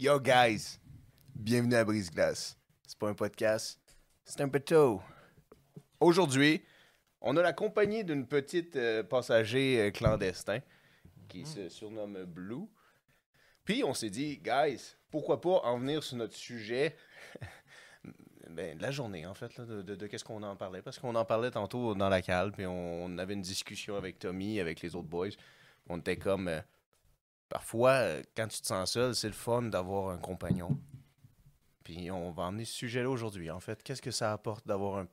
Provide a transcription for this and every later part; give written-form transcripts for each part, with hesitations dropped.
Yo guys, bienvenue à Brise-Glace. C'est pas un podcast, c'est un bateau. Aujourd'hui, on a la compagnie d'une petite passager clandestin qui se surnomme Blue. Puis on s'est dit, guys, pourquoi pas en venir sur notre sujet de la journée en fait, là, de qu'est-ce qu'on en parlait. Parce qu'on en parlait tantôt dans la cale, puis on avait une discussion avec Tommy, avec les autres boys. On était comme... Parfois, quand tu te sens seul, c'est le fun d'avoir un compagnon. Puis on va emmener ce sujet-là aujourd'hui. En fait, qu'est-ce que ça apporte d'avoir un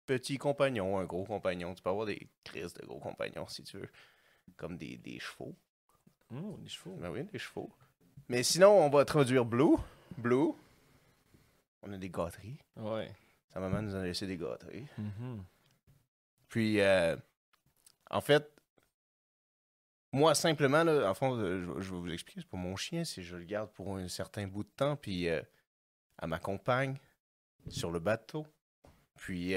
petit compagnon, un gros compagnon? Tu peux avoir des crises de gros compagnons, si tu veux. Comme des chevaux. Des chevaux. Ben oui, des chevaux. Mais sinon, on va introduire Blue. Blue. On a des gâteries. Ouais. Sa maman nous a laissé des gâteries. Mm-hmm. Puis, en fait, moi, simplement, là, en fond, je vais vous expliquer, c'est pour mon chien, si je le garde pour un certain bout de temps, puis elle m'accompagne sur le bateau. Puis,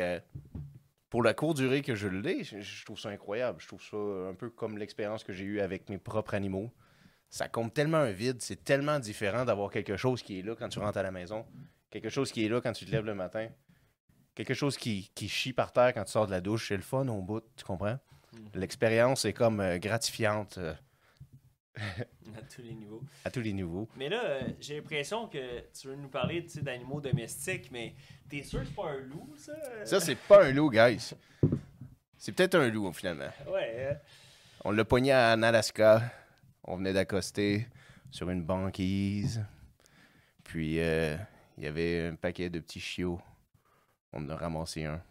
pour la courte durée que je l'ai, je trouve ça incroyable. Je trouve ça un peu comme l'expérience que j'ai eue avec mes propres animaux. Ça comble tellement un vide, c'est tellement différent d'avoir quelque chose qui est là quand tu rentres à la maison, quelque chose qui est là quand tu te lèves le matin, quelque chose qui chie par terre quand tu sors de la douche. C'est le fun au bout, tu comprends? L'expérience est comme gratifiante À tous les niveaux. à tous les niveaux. Mais là, j'ai l'impression que tu veux nous parler d'animaux domestiques, mais t'es sûr que c'est pas un loup, ça? Ça, c'est pas un loup, guys. C'est peut-être un loup, finalement. Ouais. On l'a pogné en Alaska. On venait d'accoster sur une banquise. Puis, il y avait un paquet de petits chiots. On en a ramassé un.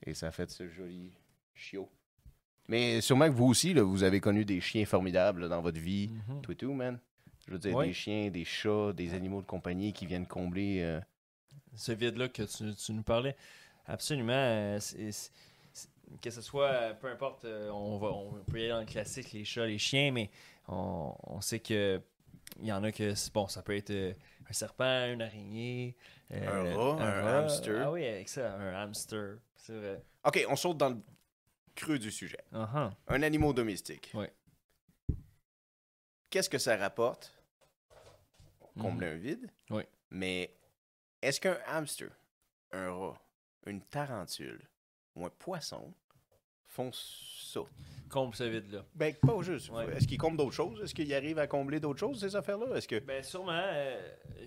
Et ça a fait ce joli chiot. Mais sûrement que vous aussi, là, vous avez connu des chiens formidables là, dans votre vie. Toi et tout, man. Je veux dire, Ouais. des chiens, des chats, des animaux de compagnie qui viennent combler... Ce vide-là que tu nous parlais. Absolument. Que ce soit, peu importe, on peut y aller dans le classique, les chats, les chiens, mais on sait que il y en a que, bon, ça peut être un serpent, une araignée, Un rat, un hamster. Ah oui, avec ça, un hamster, c'est vrai. OK, on saute dans le creux du sujet. Uh-huh. Un animal domestique. Oui. Qu'est-ce que ça rapporte? Combler un vide. Oui. Mais est-ce qu'un hamster, un rat, une tarentule ou un poisson font ça? Comble ce vide-là. Ben, pas juste. Ouais. Est-ce qu'ils comblent d'autres choses? Est-ce qu'ils arrivent à combler d'autres choses, ces affaires-là? Est-ce que... Ben sûrement,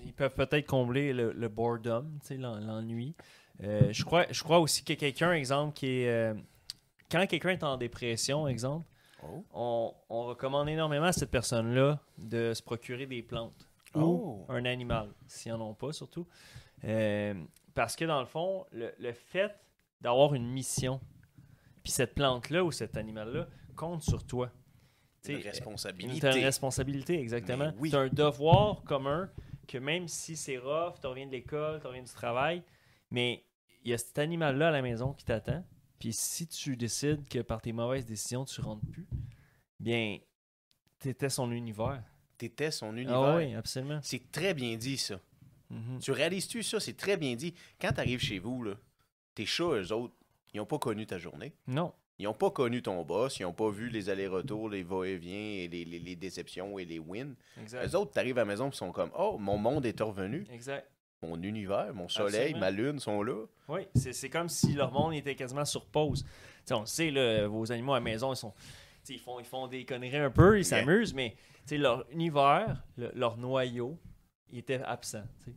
ils peuvent peut-être combler le boredom, l'ennui. Je crois aussi que quelqu'un, exemple, qui est... quand quelqu'un est en dépression, exemple, on recommande énormément à cette personne-là de se procurer des plantes ou un animal, s'ils n'en ont pas surtout. Parce que dans le fond, le fait d'avoir une mission, puis cette plante-là ou cet animal-là compte sur toi. Une responsabilité. Tu as une responsabilité, exactement. Oui. Tu as un devoir commun que même si c'est rough, tu reviens de l'école, tu reviens du travail, mais il y a cet animal-là à la maison qui t'attend. Puis si tu décides que par tes mauvaises décisions, tu ne rentres plus, bien, tu étais son univers. T'étais son univers. Ah oui, absolument. C'est très bien dit, ça. Mm-hmm. Tu réalises-tu ça? C'est très bien dit. Quand tu arrives chez vous, là, tes chats, eux autres, ils n'ont pas connu ta journée. Non. Ils n'ont pas connu ton boss. Ils n'ont pas vu les allers-retours, les va-et-vient, et les déceptions et les wins. Exact. Eux autres, tu arrives à la maison et sont comme « Oh, mon monde est revenu. Exact. Mon univers, mon soleil, Absolument. ma lune sont là. » Oui, c'est comme si leur monde était quasiment sur pause. T'sais, on le sait, là, vos animaux à la maison, ils font des conneries un peu, ils s'amusent, mais leur univers, leur noyau, il était absent. T'sais.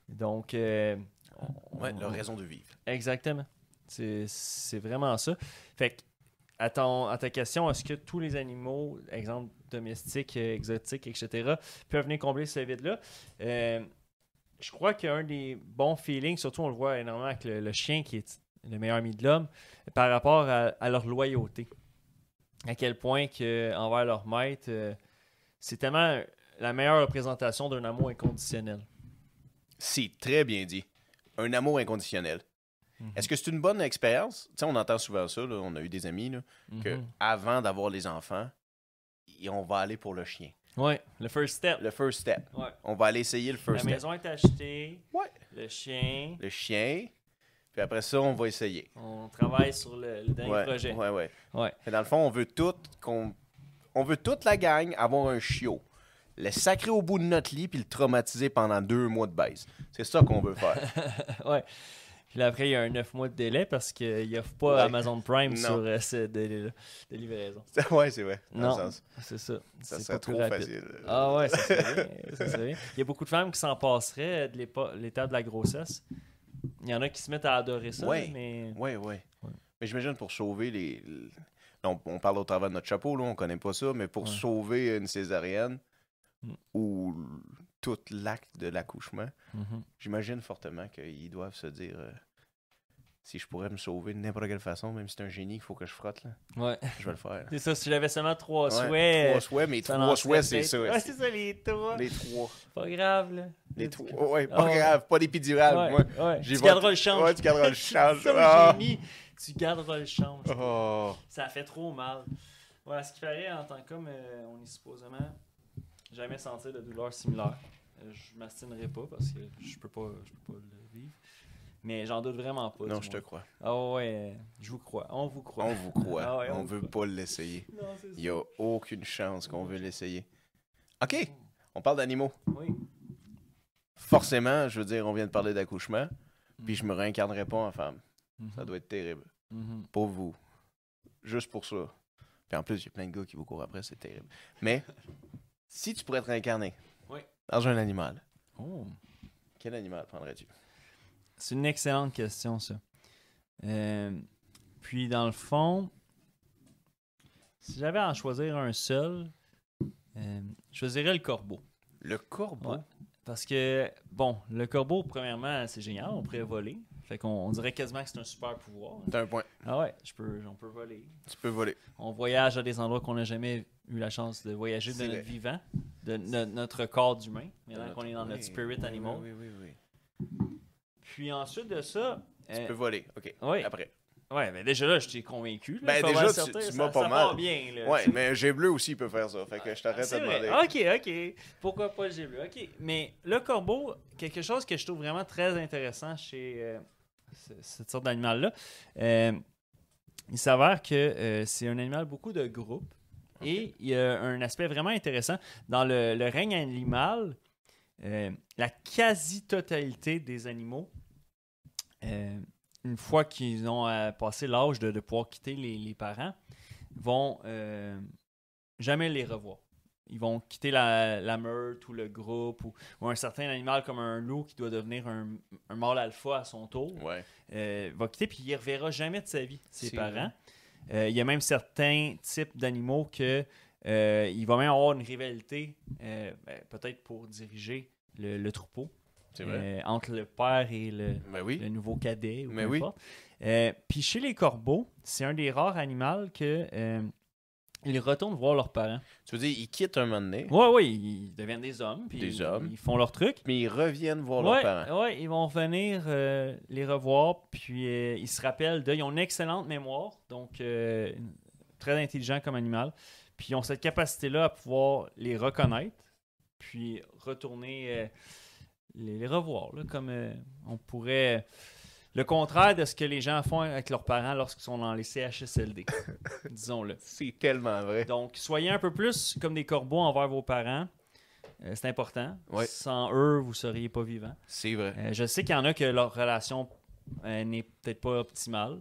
Donc, Leur raison de vivre. Exactement. C'est vraiment ça. Fait que, à ta question, est-ce que tous les animaux, exemple domestiques, exotiques, etc., peuvent venir combler ce vide-là? Je crois qu'un des bons feelings, surtout on le voit énormément avec le chien qui est le meilleur ami de l'homme, par rapport à leur loyauté. À quel point que, envers leur maître, c'est tellement la meilleure représentation d'un amour inconditionnel. C'est très bien dit. Un amour inconditionnel. Est-ce que c'est une bonne expérience? Tu sais, on entend souvent ça, là, on a eu des amis, là, que avant d'avoir les enfants, on va aller pour le chien. Oui, le first step. Le first step. Ouais. On va aller essayer le first La step. maison est achetée, Ouais. le chien, Le chien, puis après ça, on va essayer. on travaille sur le dernier projet. Ouais. Ouais. Mais dans le fond, on veut toute la gang avoir un chiot. le sacrer au bout de notre lit puis le traumatiser pendant 2 mois de baisse. C'est ça qu'on veut faire. Ouais. Puis là, après, il y a un 9 mois de délai parce qu'il n'offre pas Ouais. Amazon Prime Non. sur ce délai-là de livraison. Ouais, c'est vrai. Dans le Non, sens, c'est ça. ça C'est serait pas plus trop rapide. facile. Ah ouais, ça serait bien. Ça serait bien. Il y a beaucoup de femmes qui s'en passeraient de l'état de la grossesse. Il y en a qui se mettent à adorer ça, Ouais. mais... Ouais. Mais j'imagine pour sauver les... On parle au travers de notre chapeau, là, on connaît pas ça, mais pour Ouais. sauver une césarienne Mm. ou tout l'acte de l'accouchement, Mhm. j'imagine fortement qu'ils doivent se dire si je pourrais me sauver de n'importe quelle façon, même si c'est un génie qu'il faut que je frotte, là, Ouais. je vais le faire. C'est ça, si j'avais seulement 3 Ouais, souhaits... 3 souhaits, mais ça 3 en souhaits, serait c'est peut-être- ça. Ouais, c'est ça, les 3. Les 3. Pas grave, là. Les Là, 3. Ouais, pas Ah ouais. grave, pas d'épidural. Ouais, Moi, ouais. j'y Tu vais- garderas le change. Ouais, tu garderas le change. Ça, Ah. j'ai mis. Tu garderas le change. Oh. Ça fait trop mal. Voilà, ce qu'il fallait en tant qu'homme, on est supposément jamais sentir de douleur similaire. Je m'astinerai pas parce que je peux pas le vivre. Mais j'en doute vraiment pas. Non, du je te moins. crois. Ah ouais, je vous crois. On vous croit. On vous croit. Ah ouais, on on veut vous pas l'essayer. Non, c'est Il n'y a aucune chance qu'on veut l'essayer. OK, on parle d'animaux. Oui. Forcément, je veux dire, on vient de parler d'accouchement, puis je me réincarnerai pas en femme. Ça Mhm. doit être terrible. Mhm. Pour vous. Juste pour ça. Puis en plus, il y a plein de gars qui vous courent après, c'est terrible. Mais, si tu pourrais te réincarner Oui. dans un animal, Oh. quel animal prendrais-tu? C'est une excellente question, ça. Puis, dans le fond, si j'avais à en choisir un seul, je choisirais le corbeau. Le corbeau? Ouais. Parce que, bon, le corbeau, premièrement, c'est génial, on pourrait voler. Fait qu'on dirait quasiment que c'est un super pouvoir. T'as un point. Ah ouais, on peut voler. Tu peux voler. On voyage à des endroits qu'on n'a jamais eu la chance de voyager de C'est notre vrai. vivant, de notre corps d'humain, maintenant qu'on est dans Oui, notre spirit oui, animal. Oui. Puis ensuite de ça... Tu peux voler. OK. oui. Après. Ouais, mais déjà là, je t'ai convaincu. Là, Ben, pas déjà, mal tu certain, m'as pas ça mal. part bien. Là, Ouais, tu sais. mais G bleu aussi peut faire ça. Fait que je t'arrête C'est de vrai. demander. Ok. Pourquoi pas le G bleu? Ok. Mais le corbeau, quelque chose que je trouve vraiment très intéressant chez cette sorte d'animal-là, il s'avère que c'est un animal beaucoup de groupe. Et il y a un aspect vraiment intéressant. Dans le règne animal, la quasi-totalité des animaux, une fois qu'ils ont passé l'âge de pouvoir quitter les parents, vont jamais les revoir. Ils vont quitter la meute ou le groupe ou un certain animal comme un loup qui doit devenir un mâle alpha à son tour. Ouais. Va quitter puis il ne reverra jamais de sa vie ses C'est parents. Il y a même certains types d'animaux que il va même avoir une rivalité, peut-être pour diriger le troupeau. C'est vrai. Entre le père et Ben oui. le nouveau cadet ou Mais peu oui. importe. Puis chez les corbeaux, c'est un des rares animaux que ils retournent voir leurs parents. Tu veux dire, ils quittent un moment donné, Oui, ils deviennent des hommes. Puis Des hommes. Ils font leur truc. mais ils reviennent voir leurs parents. Ouais, ils vont venir les revoir. Puis ils se rappellent ils ont une excellente mémoire. Donc, très intelligent comme animal. Puis ils ont cette capacité-là à pouvoir les reconnaître. Puis retourner les revoir. Là, comme on pourrait. Le contraire de ce que les gens font avec leurs parents lorsqu'ils sont dans les CHSLD. Disons-le. C'est tellement vrai. Donc, soyez un peu plus comme des corbeaux envers vos parents. C'est important. Ouais. Sans eux, vous ne seriez pas vivant. C'est vrai. Je sais qu'il y en a que leur relation n'est peut-être pas optimale.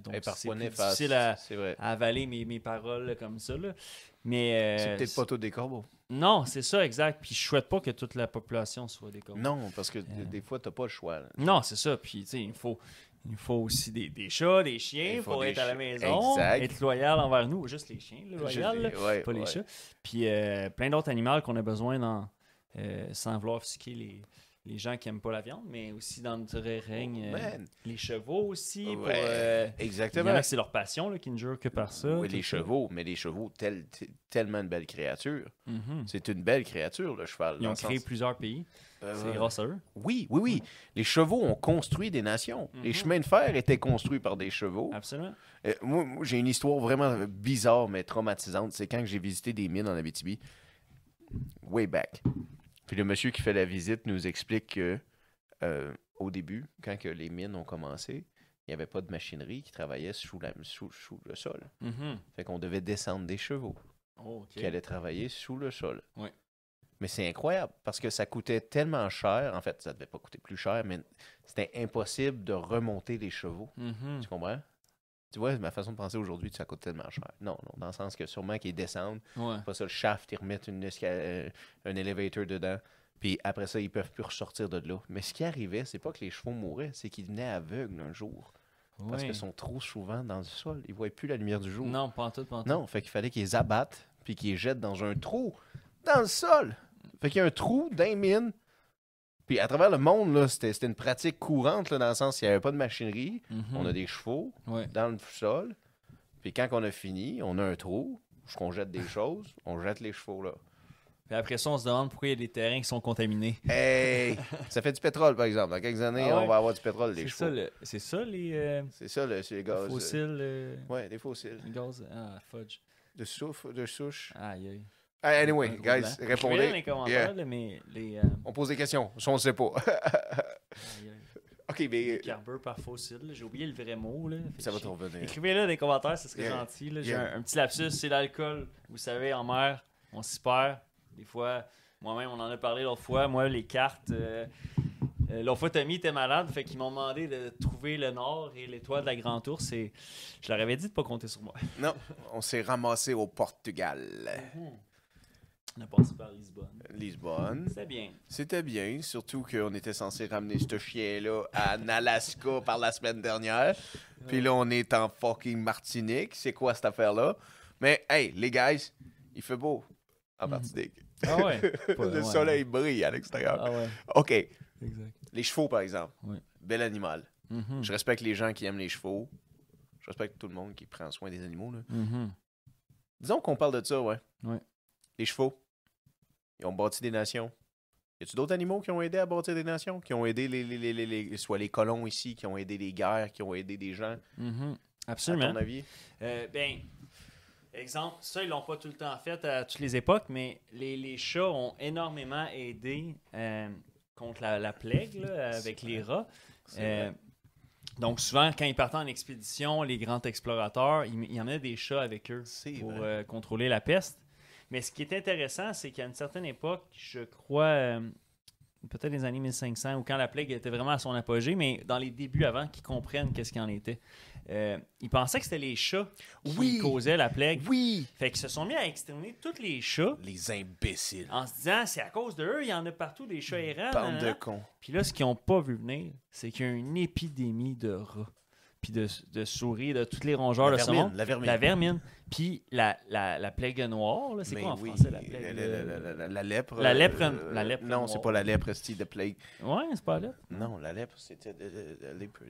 Donc, Et c'est parfois plus néfaste. difficile à C'est vrai. avaler mes paroles là, comme ça. Là. Mais C'est peut-être pas tous des corbeaux. non, c'est ça, exact. Puis je souhaite pas que toute la population soit des corbeaux. Non, parce que des fois, t'as pas le choix. là. Non, c'est ça. Puis, tu sais, il faut aussi des chats, des chiens Il faut pour des être à la chiens. maison, Exact. être loyal envers nous. Juste les chiens, le loyal, là, Ouais, pas les ouais. chats. Puis, plein d'autres animaux qu'on a besoin sans vouloir offusquer les gens qui n'aiment pas la viande, mais aussi dans notre règne, Man. les chevaux aussi. Ouais, pour, il y exactement. en a que c'est leur passion là, qui ne jure que par ça. Oui, tout les ça. chevaux, mais les chevaux, tellement une belle créature. Mhm. C'est une belle créature, le cheval. Ils dans ont le créé sens- plusieurs pays. C'est Euh, grâce à eux. Oui. Les chevaux ont construit des nations. Les chemins de fer étaient construits par des chevaux. Absolument. Moi, j'ai une histoire vraiment bizarre, mais traumatisante. C'est quand j'ai visité des mines en Abitibi, way back. Puis le monsieur qui fait la visite nous explique que au début, quand que les mines ont commencé, il n'y avait pas de machinerie qui travaillait sous le sol. Mhm. Fait qu'on devait descendre des chevaux Oh, ok. qui allaient travailler sous le sol. Ouais. Mais c'est incroyable parce que ça coûtait tellement cher. En fait, ça devait pas coûter plus cher, mais c'était impossible de remonter les chevaux. Mhm. Tu comprends? Tu vois, ma façon de penser aujourd'hui, ça coûte tellement cher. Non, non, dans le sens que sûrement qu'ils descendent, Ouais. pas ça, le shaft, ils remettent un elevator dedans, puis après ça, ils peuvent plus ressortir de là. Mais ce qui arrivait, c'est pas que les chevaux mouraient, c'est qu'ils devenaient aveugles un jour. Parce Oui. qu'ils sont trop souvent dans le sol. Ils voient plus la lumière du jour. Non, pas en tout, pas en tout. Non, fait qu'il fallait qu'ils les abattent, puis qu'ils les jettent dans un trou, dans le sol. Fait qu'il y a un trou dans les mines. Puis à travers le monde, là, c'était une pratique courante, là, dans le sens qu'il n'y avait pas de machinerie. Mhm. On a des chevaux Ouais. dans le sol. Puis quand on a fini, on a un trou, qu'on jette des choses, on jette les chevaux là. Puis après ça, on se demande pourquoi il y a des terrains qui sont contaminés. Hey! Ça fait du pétrole, par exemple. Dans quelques années, Ah ouais? on va avoir du pétrole, les C'est chevaux. c'est ça les C'est ça, c'est les gaz. fossiles. Ouais, des fossiles. Les gaz. Ah, fudge. De souche. Aïe, aïe. Anyway, Un gros guys, blanc. Écrivez répondez. dans les commentaires, Yeah. là, mais les. On pose des questions. Ça, on ne sait pas. Aïe, aïe. OK, mais Les carbures par fossile. là. J'ai oublié le vrai mot. Là. Fait ça que va te revenir. Écrivez-le dans les commentaires, ce serait Yeah. gentil. Là. J'ai Yeah. un petit lapsus, c'est l'alcool. Vous savez, en mer, on s'y perd. Des fois, moi-même, on en a parlé l'autre fois. Moi, les cartes. L'autre fois, Tommy était malade, fait qu'ils m'ont demandé de trouver le nord et l'étoile de la Grande Ourse. Et je leur avais dit de pas compter sur moi. Non, on s'est ramassé au Portugal. On a passé par Lisbonne. Lisbonne. C'était bien. C'était bien, surtout qu'on était censé ramener ce chien-là en Alaska par la semaine dernière. Puis là, on est en fucking Martinique. C'est quoi cette affaire-là? Mais, hey, les guys, il fait beau en Martinique. Ah ouais? Le soleil brille à l'extérieur. Ah ouais, OK. exact. Les chevaux, par exemple. Ouais. Bel animal. Mhm. Je respecte les gens qui aiment les chevaux. Je respecte tout le monde qui prend soin des animaux. Là. Mhm. Disons qu'on parle de ça, ouais. Ouais. Les chevaux, ils ont bâti des nations. Y a-tu d'autres animaux qui ont aidé à bâtir des nations? Qui ont aidé soit les colons ici, qui ont aidé les guerres, qui ont aidé des gens? Mhm. À Absolument. ton avis? Ben, exemple, ça, ils l'ont pas tout le temps fait à toutes les époques, mais les chats ont énormément aidé contre la plague là, avec les rats. C'est vrai. Donc, souvent, quand ils partaient en expédition, les grands explorateurs, ils emmenaient des chats avec eux C'est pour vrai. contrôler la peste. Mais ce qui est intéressant, c'est qu'à une certaine époque, je crois, peut-être les années 1500, ou quand la plague était vraiment à son apogée, mais dans les débuts avant qu'ils comprennent qu'est-ce qu'il en était, ils pensaient que c'était les chats qui Oui! causaient la plague. Oui! Fait qu'ils se sont mis à exterminer tous les chats Les imbéciles. en se disant, c'est à cause d'eux, il y en a partout des chats errants. Bande de nanana. cons. Puis là, ce qu'ils n'ont pas vu venir, c'est qu'il y a une épidémie de rats, puis de souris, de tous les rongeurs de ce monde. La vermine. La vermine. Puis la plague noire, là, c'est Mais quoi en oui, français la plague? la lèpre. La lèpre, la lèpre Non, noire. c'est pas la lèpre, c'est the plague. Ouais, c'est pas là. Non, la lèpre, c'était la lèpre.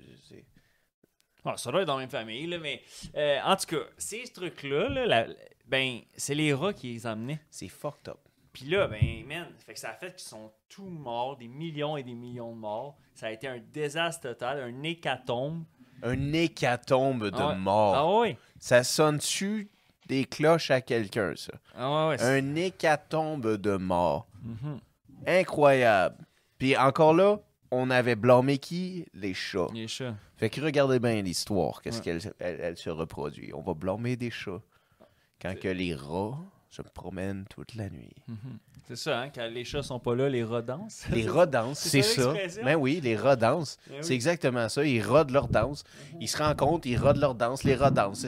Ah, ça doit être dans la même famille, là, mais en tout cas, ces trucs-là, là, ben, c'est les rats qui les amenaient. C'est fucked up. Puis là, ben, man, fait que ça a fait qu'ils sont tous morts, des millions et des millions de morts. Ça a été un désastre total, un hécatombe. Un hécatombe de Ah ouais. mort. Ah ouais? Ça sonne-tu des cloches à quelqu'un, ça? Ah ouais, Un hécatombe de mort. Mhm. Incroyable. Puis encore là, on avait blâmé qui? Les chats. Les chats. Fait que regardez bien l'histoire, qu'est-ce Ouais. qu'elle elle se reproduit. On va blâmer des chats. Quand que les rats se promènent toute la nuit. Mhm. C'est ça, hein? Quand les chats sont pas là, les rats dansent. Les rats dansent, C'est c'est ça ça. l'expression? Ben oui, les rats dansent. Ben oui. C'est exactement ça. Ils rodent leur danse. Ils se rencontrent, ils rodent leur danse. Les rats dansent.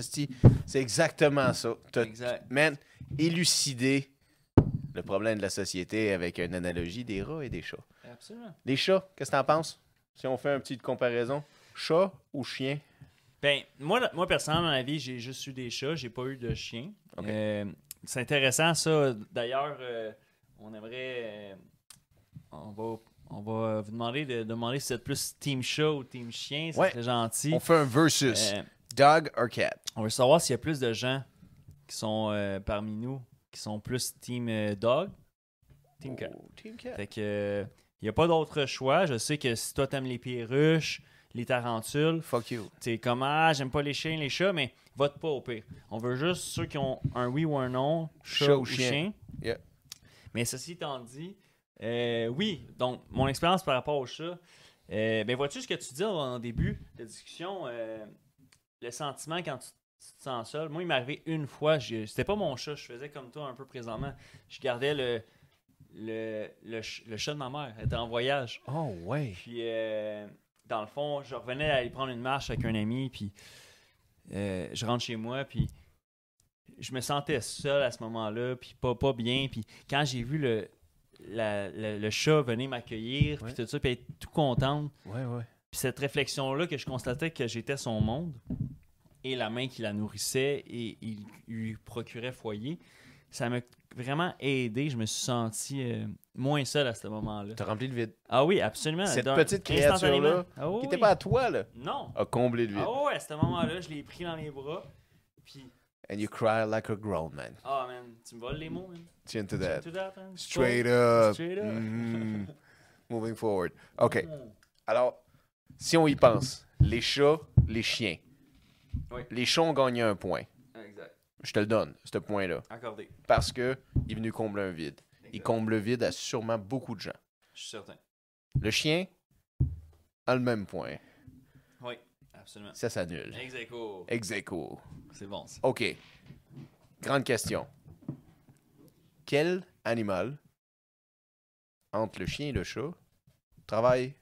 C'est exactement ça. T'as, Exact. man, élucider le problème de la société avec une analogie des rats et des chats. Absolument. Les chats, qu'est-ce que t'en penses? Si on fait une petite comparaison. Chat ou chien? Ben, moi personnellement, dans la vie, j'ai juste eu des chats, j'ai pas eu de chien. Ok. C'est intéressant, ça. D'ailleurs, on aimerait. On va vous demander de demander si vous êtes plus team chat ou team chien. Ça Ouais. serait gentil. On fait un versus. Euh, Dog or cat? on veut savoir s'il y a plus de gens qui sont parmi nous qui sont plus team dog, team cat. Oh, team cat. Fait que il n'y a pas d'autre choix. Je sais que si toi t'aimes les perruches, les tarentules, Fuck you. t'es comme j'aime pas les chiens, les chats, mais vote pas au pire. On veut juste ceux qui ont un oui ou un non, chat ou chien. Yeah. Mais ceci étant dit, oui, donc mon expérience par rapport au chat, ben vois-tu ce que tu dis en début de discussion, le sentiment quand tu te sens seul. Moi, il m'est arrivé une fois, c'était pas mon chat, je faisais comme toi un peu présentement. Je gardais le chat de ma mère était en voyage. Oh, ouais. Puis, dans le fond, je revenais aller prendre une marche avec un ami, puis je rentre chez moi, puis je me sentais seul à ce moment-là, puis pas bien. Puis quand j'ai vu le chat venir m'accueillir, puis tout ça, puis être tout contente, Ouais. puis cette réflexion-là que je constatais que j'étais son monde, et la main qui la nourrissait, et il lui procurait foyer, ça m'a vraiment aidé. Je me suis senti moins seul à ce moment-là. T'as rempli le vide. Ah oui, absolument. Cette petite créature-là, qui n'était pas à toi, là, non, a comblé le vide. Ah ouais, à ce moment-là, je l'ai pris dans mes bras. Puis, And you cry like a grown man. ah man, tu me voles les mots, man. Chin to that. To that, man. Straight up. Straight up. Mhm. Moving forward. OK. Alors, si on y pense, les chats, les chiens. Oui. Les chats ont gagné un point. Exact. Je te le donne, ce point-là. Accordé. Parce qu'il est venu combler un vide. Exact. Il comble le vide à sûrement beaucoup de gens. Je suis certain. Le chien a le même point. Oui, absolument. Ça s'annule. Ex-aequo. Ex-aequo. C'est bon, ça. OK. Grande question. Quel animal, entre le chien et le chat, travaille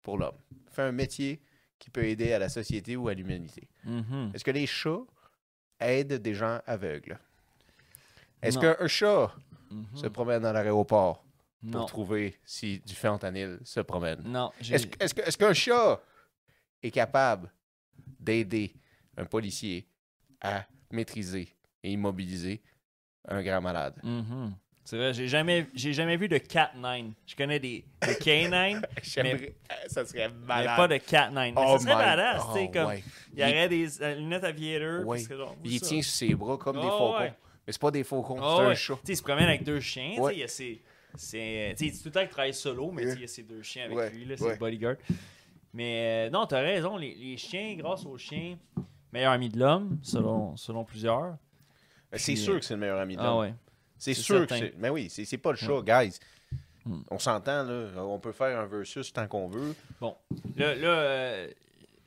pour l'homme? Fait un métier qui peut aider à la société ou à l'humanité. Mhm. Est-ce que les chats aident des gens aveugles? Est-ce Non. qu'un chat Mhm. se promène à l'aéroport pour Non. trouver si du fentanyl se promène? Non. Est-ce qu'un chat est capable d'aider un policier à maîtriser et immobiliser un grand malade? Mhm. C'est vrai, j'ai jamais vu de cat-9. Je connais des canines, J'aimerais- ça serait mais malade. pas de cat-9. Oh Ça serait my- badass, tu oh, sais, comme... ouais. Il y aurait des lunettes aviator. Ouais. puis c'est genre, Il ça. tient sur ses bras comme des Oh, faucons. ouais. Mais c'est pas des faucons, Oh, c'est un ouais. chat. Tu sais, il se promène avec deux chiens. Ouais. Tu sais, il dit tout le temps qu'il travaille solo, mais tu sais, il y a ses deux chiens avec Ouais, lui. Là, c'est ouais. le bodyguard. Mais non, t'as raison. Les chiens, grâce aux chiens, meilleur ami de l'homme, selon plusieurs. C'est Puis, sûr que c'est le meilleur ami de Ah l'homme. ouais. C'est c'est sûr que certain. c'est. Mais oui, c'est pas le chat, Ouais. guys. Hmm. On s'entend, là. On peut faire un versus tant qu'on veut. Bon, là,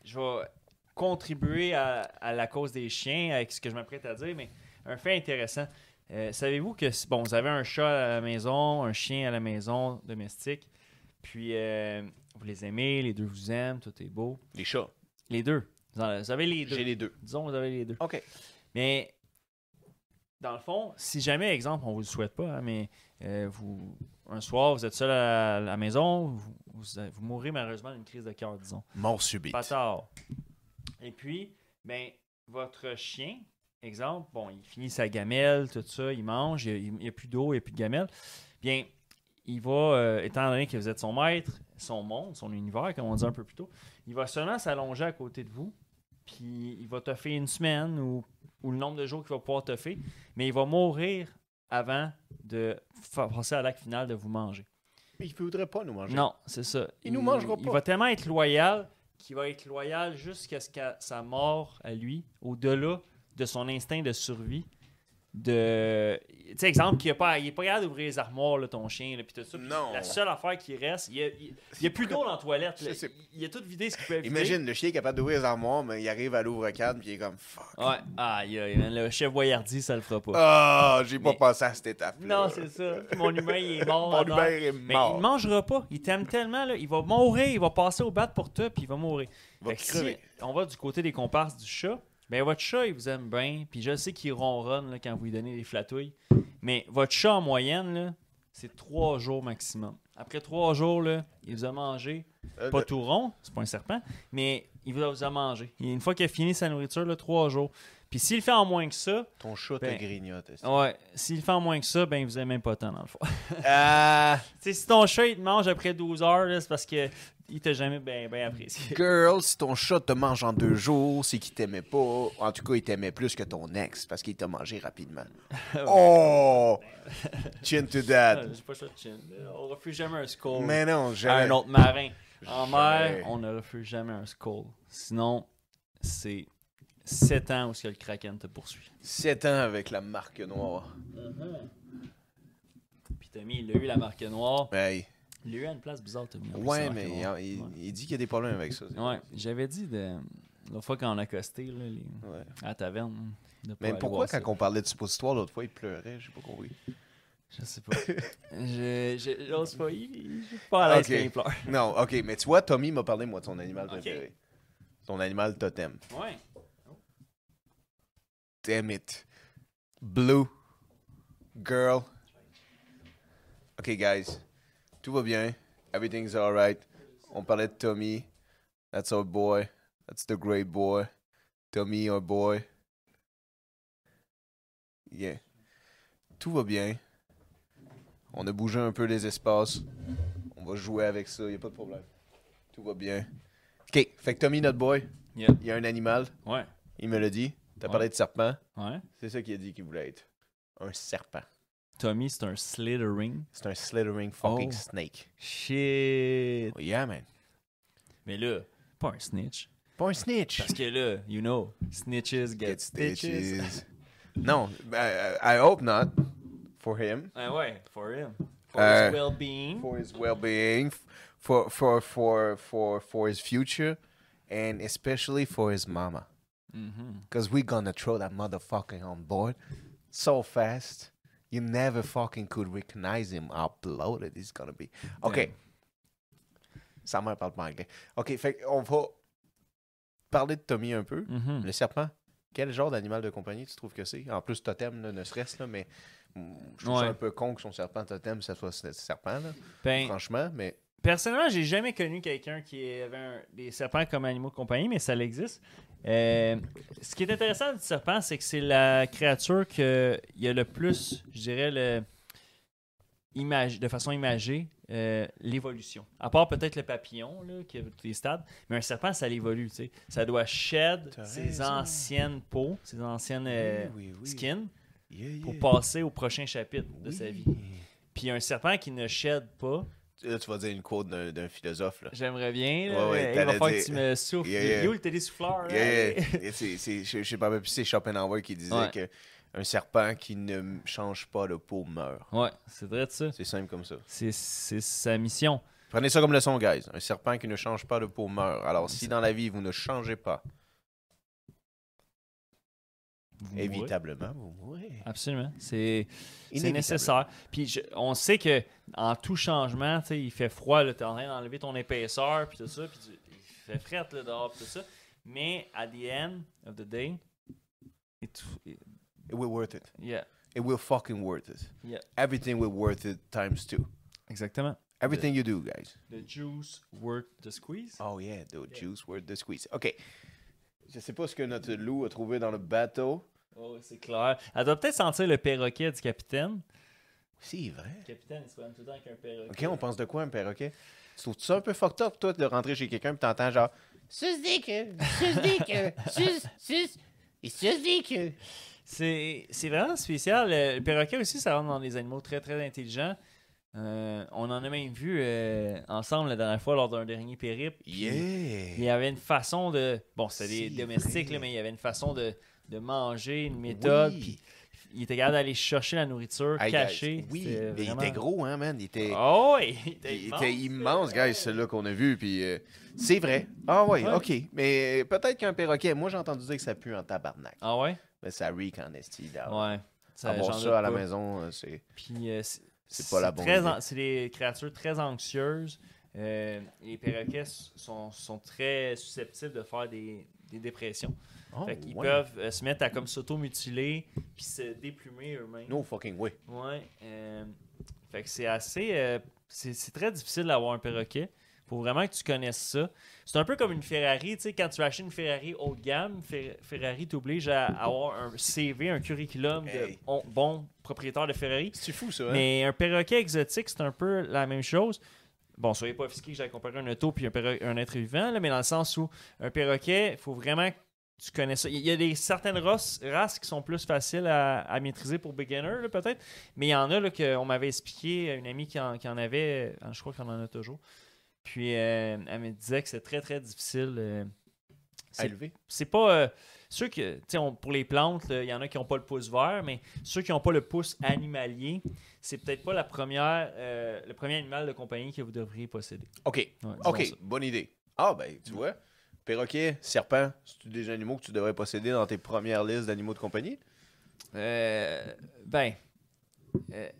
je vais contribuer à la cause des chiens avec ce que je m'apprête à dire, mais un fait intéressant. Savez-vous que, bon, vous avez un chat à la maison, un chien à la maison, domestique, puis vous les aimez, les deux vous aiment, tout est beau. Les chats. Les deux. Vous avez les deux. J'ai les deux. Disons, vous avez les deux. OK. Mais, dans le fond, si jamais, exemple, on vous le souhaite pas, hein, mais un soir, vous êtes seul à la maison, vous mourrez malheureusement d'une crise de cœur, disons. Mort subite. Pas tard. Et puis, ben, votre chien, exemple, bon, il finit sa gamelle, tout ça, il mange, il n'y a plus d'eau, il n'y a plus de gamelle. Bien, il va, étant donné que vous êtes son maître, son monde, son univers, comme on dit un peu plus tôt, il va seulement s'allonger à côté de vous, puis il va te faire une semaine ou le nombre de jours qu'il va pouvoir te faire, mais il va mourir avant de passer à l'acte final de vous manger. Mais il ne voudrait pas nous manger. Non, c'est ça. Il nous mangera pas. Il va tellement être loyal qu'il va être loyal jusqu'à sa mort à lui, au-delà de son instinct de survie. Tu sais, exemple, il n'est pas capable d'ouvrir les armoires, là, ton chien, puis tout ça. Puis Non. la seule affaire qui reste, il n'y a plus d'eau dans la toilette. Là. Je sais. Il a tout vidé ce qu'il peut vider. Imagine, le chien est capable d'ouvrir les armoires, mais il arrive à l'ouvre-canne, puis il est comme fuck. Ouais, le chef Boyardi, ça le fera pas. Ah, j'ai pas Mais- pensé à cette étape-là. Non, c'est ça. Mon humain, il est mort. Mon alors. humain est Mais mort. il ne mangera pas. Il t'aime tellement, là. Il va mourir, il va passer au bat pour toi, puis il va mourir. Il va Fait que crever. si on va du côté des comparses du chat, ben votre chat, il vous aime bien, puis je sais qu'il ronronne là, quand vous lui donnez des flatouilles, mais votre chat, en moyenne, là, c'est 3 jours maximum. Après 3 jours, là, il vous a mangé, pas tout rond, c'est pas un serpent, mais il vous a mangé. Et une fois qu'il a fini sa nourriture, là, 3 jours. Puis s'il fait en moins que ça, Ton chat Ben- te grignote. est-ce que- ouais, s'il fait en moins que ça, ben il vous aime même pas tant, dans le fond. Ah, Tu sais, si ton chat, il te mange après 12 heures, là, c'est parce que il t'a jamais bien apprécié. girl, si ton chat te mange en 2 jours, c'est qu'il t'aimait pas. En tout cas, il t'aimait plus que ton ex, parce qu'il t'a mangé rapidement. Oh! Chin to Ah, that. j'ai pas ça de chin. On refuse jamais un skull Mais non, à jamais. un autre marin. En Jamais. mer, on ne refuse jamais un skull. Sinon, c'est 7 ans où ce que le Kraken te poursuit. 7 ans avec la marque noire. Puis Tommy, il a eu la marque noire. Hey. Il a eu à une place bizarre, Tommy. en plus, Ouais, sa marque mais noire. il dit qu'il y a des problèmes avec ça. Ouais, j'avais dit l'autre fois quand on a accosté là, Ouais. à la taverne. de pas Mais aller pourquoi, voir ça. quand on parlait de suppositoire l'autre fois, il pleurait? J'ai pas compris. Je sais pas. J'ose pas. Je suis pas à l'aise Ok. quand il pleure. Non, ok, mais tu vois, Tommy m'a parlé, moi, de son animal préféré. Ton animal totem. Ouais. Damn it. Blue. Girl. Ok, guys. Tout va bien. Everything's alright. On parlait de Tommy. That's our boy. That's the great boy. Tommy, our boy. Yeah. Tout va bien. On a bougé un peu les espaces. On va jouer avec ça, y a pas de problème. Tout va bien. Ok, fait que Tommy, notre boy, Yeah. il y a un animal. Ouais. Il me l'a dit. T'as Ouais. parlé de serpent. Ouais. C'est ça qu'il a dit qu'il voulait être. Un serpent. Tommy, c'est un slithering. C'est un slithering fucking Oh. snake. Shit. Oh, yeah, man. Mais là, pas un snitch. Pas un snitch. Parce que là, you know, snitches get Get stitches. stitches. Non, I hope not. For him. Ah ouais, for him. For Euh, his well-being. For his well-being. For his future. And especially for his mama. Mhm. Because we're gonna throw that motherfucker on board so fast. You never fucking could recognize him how bloated he's gonna be. OK. Sa mère parle pas anglais. OK, fait on va parler de Tommy un peu. Mhm. Le serpent, quel genre d'animal de compagnie tu trouves que c'est? En plus, totem, là, ne serait-ce, là, mais je trouve ça Ouais. un peu con que son serpent totem, ça soit ce serpent, là. Ben, Franchement, mais... personnellement, j'ai jamais connu quelqu'un qui avait des serpents comme animaux de compagnie, mais ça existe. Ce qui est intéressant du serpent, c'est que c'est la créature qu'il y a le plus, je dirais, de façon imagée, l'évolution. À part peut-être le papillon, là, qui a des stades, mais un serpent, ça l'évolue, tu sais. Ça doit shed T'as ses raison. anciennes peaux, ses anciennes oui. skins, Yeah, pour yeah. passer au prochain chapitre de Oui. sa vie. Puis un serpent qui ne shed pas, Là, tu vas dire une quote d'un philosophe, là. j'aimerais bien. Là, Ouais, il va t'allais falloir que dire- tu me souffles. Yeah, yeah. Yo, le télésouffleur. Yeah, là. yeah. Je sais pas, mais puis c'est Schopenhauer qui disait Ouais. que un serpent qui ne change pas de peau meurt. Ouais, c'est vrai de ça. C'est simple comme ça. C'est sa mission. Prenez ça comme leçon, guys. Un serpent qui ne change pas de peau meurt. Alors, si dans la vie, vous ne changez pas, Vous mourrez. évitablement, vous mourrez. Absolument. C'est Inévitable. nécessaire. Puis on sait que en tout changement, tu sais, il fait froid, tu es en train d'enlever ton épaisseur, puis tout ça, puis il fait fret là, dehors, puis tout ça. Mais at the end of the day, it, It will worth it. yeah, It will fucking worth it. yeah, Everything will worth it times 2. exactement. Everything you do, guys. The juice worth the squeeze. Oh yeah, the juice worth the squeeze. OK. Je sais pas ce que notre loup a trouvé dans le bateau. Oh, c'est clair. Elle doit peut-être sentir le perroquet du capitaine. C'est vrai. Le capitaine, il se promène tout le temps avec un perroquet. OK, on pense de quoi, un perroquet? Tu trouves ça un peu fucked up, toi, de rentrer chez quelqu'un et t'entends genre « Suce-dick! Suce-dick! Suce! Et suce-dick! » C'est vraiment spécial. Le perroquet aussi, ça rentre dans des animaux très, très intelligents. On en a même vu ensemble la dernière fois lors d'un dernier périple. Puis il y Yeah! avait une façon de... Bon, c'était des C'est domestiques, vrai. là, mais il y avait une façon de manger, une méthode. Oui. Puis il était capable d'aller chercher la nourriture Hey, cachée. guys, oui, C'était mais il vraiment- était gros, hein, man? Il était... Oh, oui, il Il était immense, guys, celui-là qu'on a vu, puis c'est vrai. Ah ouais, Ouais. OK. Mais peut-être qu'un perroquet, moi j'ai entendu dire que ça pue en tabarnak. Ah ouais? Mais ça reek en esti. là. Ouais. Avoir j'en ça doute à la pas. maison, c'est... Puis C'est pas la bonne très idée. C'est des créatures très anxieuses. Les perroquets sont très susceptibles de faire des dépressions. Oh, Fait qu'ils ouais. peuvent se mettre à comme s'auto-mutiler puis se déplumer eux-mêmes. No fucking way. Ouais. Fait que c'est assez... c'est très difficile d'avoir un perroquet. Faut vraiment que tu connaisses ça. C'est un peu comme une Ferrari. Tu sais, quand tu achètes une Ferrari haut de gamme, Ferrari t'oblige à avoir un CV, un curriculum Hey. de bon propriétaire de Ferrari. C'est fou, ça, hein? Mais un perroquet exotique, c'est un peu la même chose. Bon, soyez pas offusqués que j'ai comparé un auto puis un être vivant, là, mais dans le sens où un perroquet, il faut vraiment que tu connais ça. Il y a certaines races qui sont plus faciles à maîtriser pour beginner, là, peut-être, mais il y en a là, qu'on m'avait expliqué, une amie qui en avait, je crois qu'on en a toujours. Puis elle me disait que c'est très, très difficile. À élever. C'est pas... ceux qui, tu sais, pour les plantes, il y en a qui n'ont pas le pouce vert, mais ceux qui n'ont pas le pouce animalier, c'est peut-être pas le premier animal de compagnie que vous devriez posséder. OK. Ouais, disons OK, ça. bonne idée. Ah, ben, tu vois, perroquet, serpent, c'est des animaux que tu devrais posséder dans tes premières listes d'animaux de compagnie? Ben,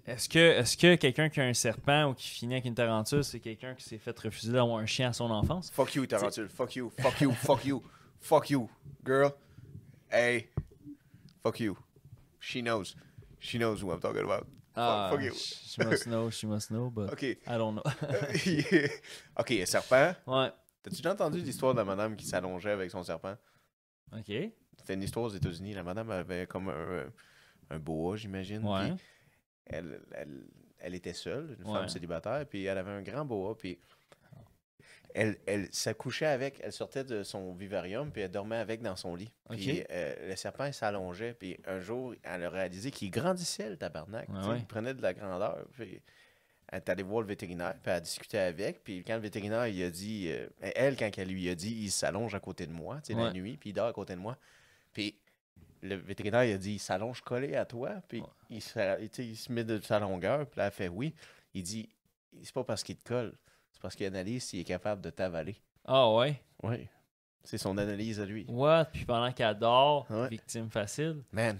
est-ce que quelqu'un qui a un serpent ou qui finit avec une tarentule, c'est quelqu'un qui s'est fait refuser d'avoir un chien à son enfance? Fuck you, tarentule. Fuck you. Fuck you. Fuck you. Fuck you. Girl. Hey. Fuck you. She knows. She knows who I'm talking about. Fuck you. She must know, but OK. I don't know. OK, serpent. Ouais. T'as-tu déjà entendu l'histoire de la madame qui s'allongeait avec son serpent? OK. C'était une histoire aux États-Unis. La madame avait comme un boa, j'imagine. Ouais. Puis elle était seule, une femme célibataire, puis elle avait un grand boa, puis elle s'accouchait avec, elle sortait de son vivarium, puis elle dormait avec dans son lit. Puis le serpent, il s'allongeait, puis un jour, elle a réalisé qu'il grandissait, le tabarnak. Il prenait de la grandeur, puis elle est allée voir le vétérinaire, puis elle a discuté avec, puis quand le vétérinaire, il a dit, quand elle lui a dit, il s'allonge à côté de moi, la nuit, puis il dort à côté de moi, puis le vétérinaire, il a dit, il s'allonge collé à toi, puis il se met de sa longueur, puis là, elle fait oui. Il dit, c'est pas parce qu'il te colle, c'est parce qu'il analyse s'il est capable de t'avaler. Ah ouais? Oui. C'est son analyse à lui. What? Puis pendant qu'elle dort, victime facile. Man,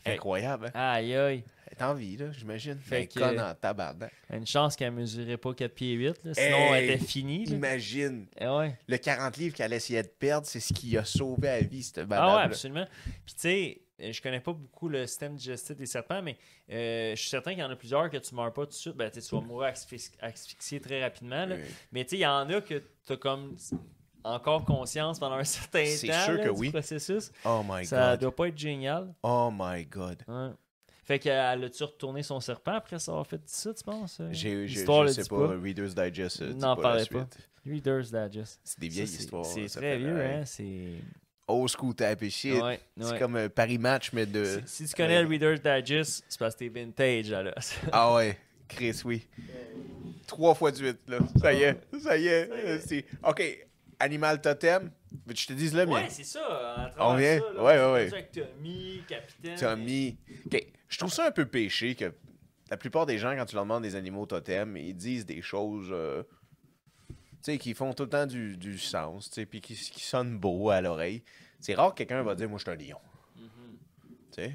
incroyable, hein? Aïe aïe. Elle est en vie, là, j'imagine. Fait que conne en tabarnak. Une chance qu'elle mesurait pas 4 pieds 8, là, sinon elle était finie. Là. Imagine. Ouais. Le 40 livres qu'elle essayait de perdre, c'est ce qui a sauvé la vie, cette madame. Ah ouais, absolument. Puis tu sais, je connais pas beaucoup le système digestif des serpents, mais je suis certain qu'il y en a plusieurs que tu meurs pas tout de suite. Ben, tu vas mourir asphyxié très rapidement. Là. Mais tu sais, il y en a que tu as comme encore conscience pendant un certain temps. C'est sûr que oui. Processus. Oh my God. Ça doit pas être génial. Oh my God. Ouais. Fait qu'elle a-tu retourné son serpent après ça avoir fait ça, tu penses? Je sais pas. Reader's Digest. N'en parlez pas. Reader's Digest. C'est des vieilles histoires. C'est très vieux, hein? C'est... Old school type of shit. C'est comme un Paris match, mais de... Si tu connais le Reader's Digest, c'est parce que t'es vintage, là. Ah ouais, Chris, oui. 3 fois de 8, là. Ça y est. OK, animal totem. Veux que je te dise le mien? Ouais, c'est ça. On vient? Ça, là, ouais. avec Tommy, Capitaine. Tommy. OK, je trouve ça un peu péché que la plupart des gens, quand tu leur demandes des animaux totems, ils disent des choses... tu sais, qui font tout le temps du sens, tu sais, puis qui sonnent beau à l'oreille. C'est rare que quelqu'un va dire « Moi, je suis un lion. Tu sais?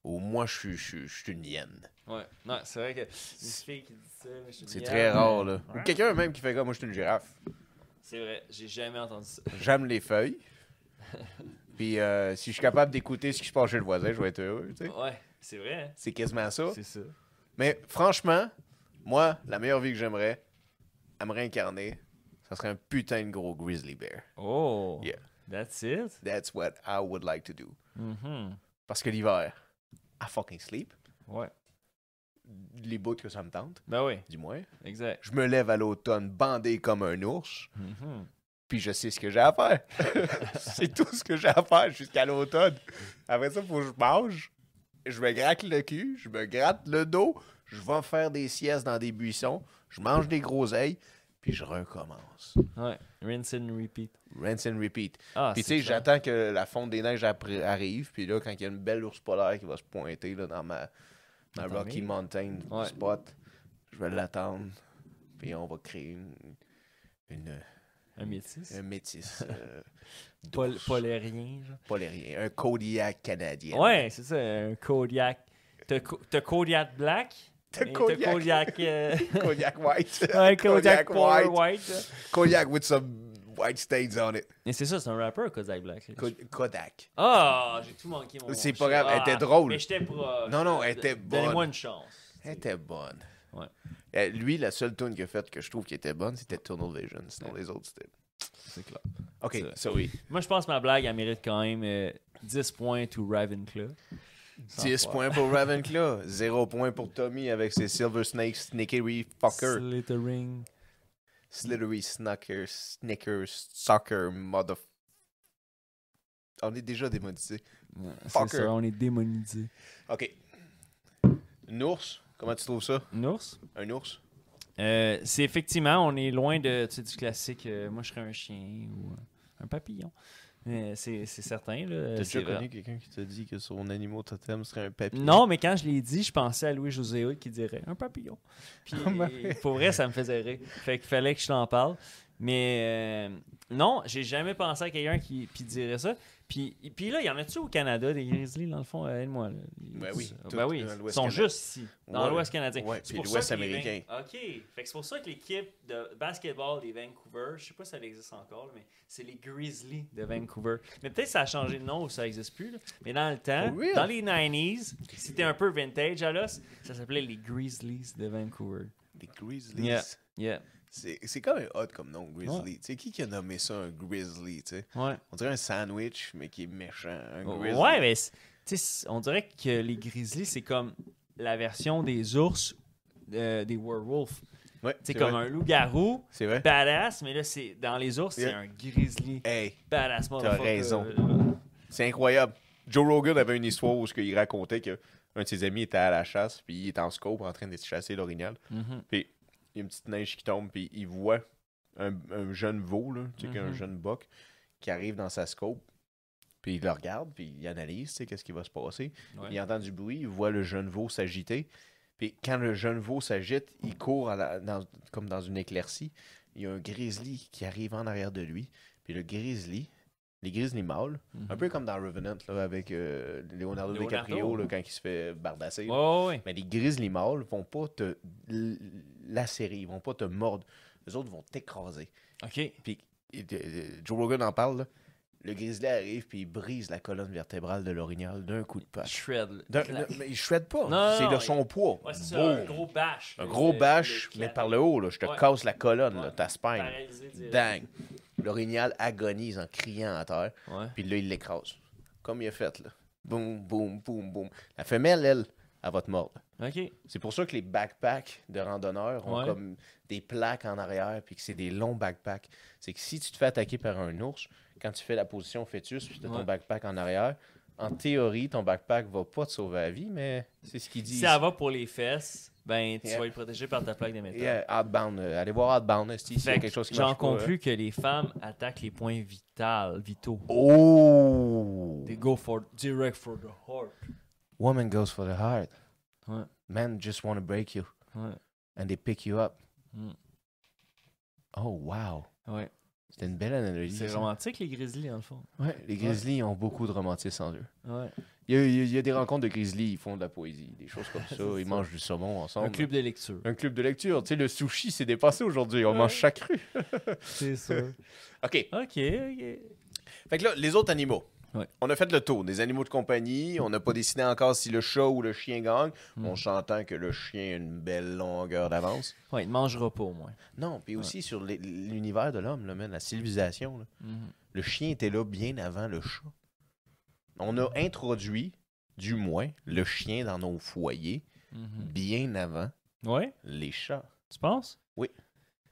Ou « Moi, je suis une hyène. » Ouais. Non, c'est vrai que une fille qui dit ça, mais je suis une C'est hyène. très rare, là. Ou quelqu'un même qui fait comme « Moi, je suis une girafe. » C'est vrai, j'ai jamais entendu ça. J'aime les feuilles. Puis si je suis capable d'écouter ce qui se passe chez le voisin, je vais être heureux, tu sais. Ouais, c'est vrai. Hein? C'est quasiment ça. C'est ça. Mais franchement, moi, la meilleure vie que j'aimerais à me réincarner, ça serait un putain de gros grizzly bear. Oh, Yeah. That's it? That's what I would like to do. Mm-hmm. Parce que l'hiver, I fucking sleep. Ouais. Les bouts que ça me tente, Ben oui, du moins. exact. Je me lève à l'automne bandé comme un ours, Mm-hmm. puis je sais ce que j'ai à faire. C'est tout ce que j'ai à faire jusqu'à l'automne. Après ça, il faut que je mange. Je me gratte le cul, je me gratte le dos, je vais faire des siestes dans des buissons, je mange des groseilles, puis je recommence. Ouais, rinse and repeat. Rinse and repeat. Ah, Puis tu c'est sais, j'attends que la fonte des neiges arrive, puis là, quand il y a une belle ours polaire qui va se pointer là, dans ma Rocky Mountain spot, je vais l'attendre, puis on va créer un métis. un métis. Polérien, genre. Polérien. Un Kodiak canadien. Ouais, c'est ça, un Kodiak. T'as Kodiak Black. T'as et Kodiak. T'as Kodiak... Kodiak white. ouais, Kodiak Power White. Là. Kodiak with some white stains on it. Mais c'est ça, c'est un rapper, Kodiak Black. Kodak. Ah, j'ai tout manqué, mon C'est pas grave, elle était drôle. Mais j'étais proche. Non, elle était bonne. Donnez-moi une chance. Elle était bonne. Ouais. Lui, la seule tune qu'il a faite que je trouve qui était bonne, c'était Tunnel Vision. Sinon, les autres, c'était... C'est clair. OK, ça oui. Moi, je pense que ma blague, elle mérite quand même 10 points to Ravenclaw. 10 points pour Ravenclaw. 0 points pour Tommy avec ses Silver Snakes, Snickery Fucker. Slytherin. Slithery Snickers, Soccer, Mother... On est déjà démonisé. C'est ça, on est démonisé. OK. Une ours, comment tu trouves ça? Un ours? Un ours? C'est effectivement, on est loin de, du classique, moi je serais un chien ou un papillon. Mais c'est certain. T'as déjà connu quelqu'un qui t'a dit que son animal totem serait un papillon? Non, mais quand je l'ai dit, je pensais à Louis-José Hood qui dirait un papillon. Puis pour vrai, ça me faisait rire. Fait qu'il fallait que je t'en parle. Mais non, j'ai jamais pensé à quelqu'un qui dirait ça. Puis là, il y en a-tu au Canada, des grizzlies, dans le fond? Aide-moi. Là. Ben oui. Ben oui. Ils sont juste ici, dans l'Ouest canadien. Ouais, C'est puis pour l'Ouest ça que américain. OK. Fait que c'est pour ça que l'équipe de basketball des Vancouver, je sais pas si ça existe encore, mais c'est les Grizzlies de Vancouver. Mais peut-être que ça a changé de nom ou ça n'existe plus. Là. Mais dans le temps, For real? dans les 90s, c'était un peu vintage à l'os, ça s'appelait les Grizzlies de Vancouver. Les Grizzlies. Yeah. C'est quand même hot comme nom, Grizzly. Tu sais, qui a nommé ça un Grizzly, tu sais? Ouais. On dirait un sandwich, mais qui est méchant. Un Grizzly. Ouais, mais tu sais, on dirait que les Grizzlies, c'est comme la version des ours des werewolves. Ouais, C'est comme vrai. un loup-garou, C'est vrai. badass, mais là, c'est dans les ours, c'est Yeah. un grizzly. Hey, Badass, motherfucker. raison. c'est incroyable. Joe Rogan avait une histoire où il racontait qu'un de ses amis était à la chasse, puis il est en scope en train de chasser l'orignal. Mhm. Puis il y a une petite neige qui tombe, puis il voit un jeune veau, là, tu sais, un jeune buck, qui arrive dans sa scope. Puis il le regarde, puis il analyse, tu sais, qu'est-ce qui va se passer. Ouais. Il entend du bruit, il voit le jeune veau s'agiter. Puis quand le jeune veau s'agite, il court comme dans une éclaircie. Il y a un grizzly qui arrive en arrière de lui. Puis les grizzly mâles, un peu comme dans Revenant, là, avec Leonardo DiCaprio, là, quand il se fait bardasser. là. Ouais. Mais les grizzly mâles vont pas te lacérer, ils vont pas te mordre. Les autres vont t'écraser. OK. Puis Joe Rogan en parle, là. Le grizzly arrive puis il brise la colonne vertébrale de l'orignal d'un coup de patte. Shred. Mais il shred pas. Non, c'est non, de son poids. Ouais, c'est ça, Boum. un gros bash. Un gros bash, mais par le haut. Là. Je te Ouais. casse la colonne, là, Ouais. ta spine. Paralysé direct. Dang. L'orignal agonise en criant à terre. Ouais. Puis là, il l'écrase. Comme il a fait. Là. Boum, boum, boum, boum. La femelle, elle va te mordre. OK. C'est pour ça que les backpacks de randonneurs ont Ouais. comme des plaques en arrière puis que c'est des longs backpacks. C'est que si tu te fais attaquer par un ours, quand tu fais la position fœtus puis tu as ton Ouais. backpack en arrière, en théorie, ton backpack va pas te sauver la vie, mais c'est ce qu'il dit. Si ça va pour les fesses, ben tu Yeah. vas être protégé par ta plaque de métal. Yeah, Outbound. Allez voir Outbound. S'il y a Fait quelque chose qui j'en marche pas, conclus que les femmes attaquent les points vitaux. Oh! They go direct for the heart. Woman goes for the heart. Ouais. Men just want to break you. Ouais. And they pick you up. Mm. Oh, wow. Ouais. C'était une belle analogie. C'est ça. romantique, les grizzlies, en le fond. Ouais, les grizzlies ont beaucoup de romantisme en eux. Ouais. Il y a des rencontres de grizzlies, ils font de la poésie, des choses comme ça. Ils mangent du saumon ensemble. Un club de lecture. Un club de lecture. Tu sais, le sushi s'est dépassé aujourd'hui. On mange chaque rue. C'est sûr. OK. OK. Fait que là, les autres animaux. Ouais. On a fait le tour des animaux de compagnie. On n'a pas décidé encore si le chat ou le chien gagne. On s'entend que le chien a une belle longueur d'avance. Ouais, il ne mangera pas, au moins. Non, puis aussi sur l'univers de l'homme, là, man, la civilisation. Là. Le chien était là bien avant le chat. On a introduit, du moins, le chien dans nos foyers bien avant Ouais, les chats. tu penses? Oui.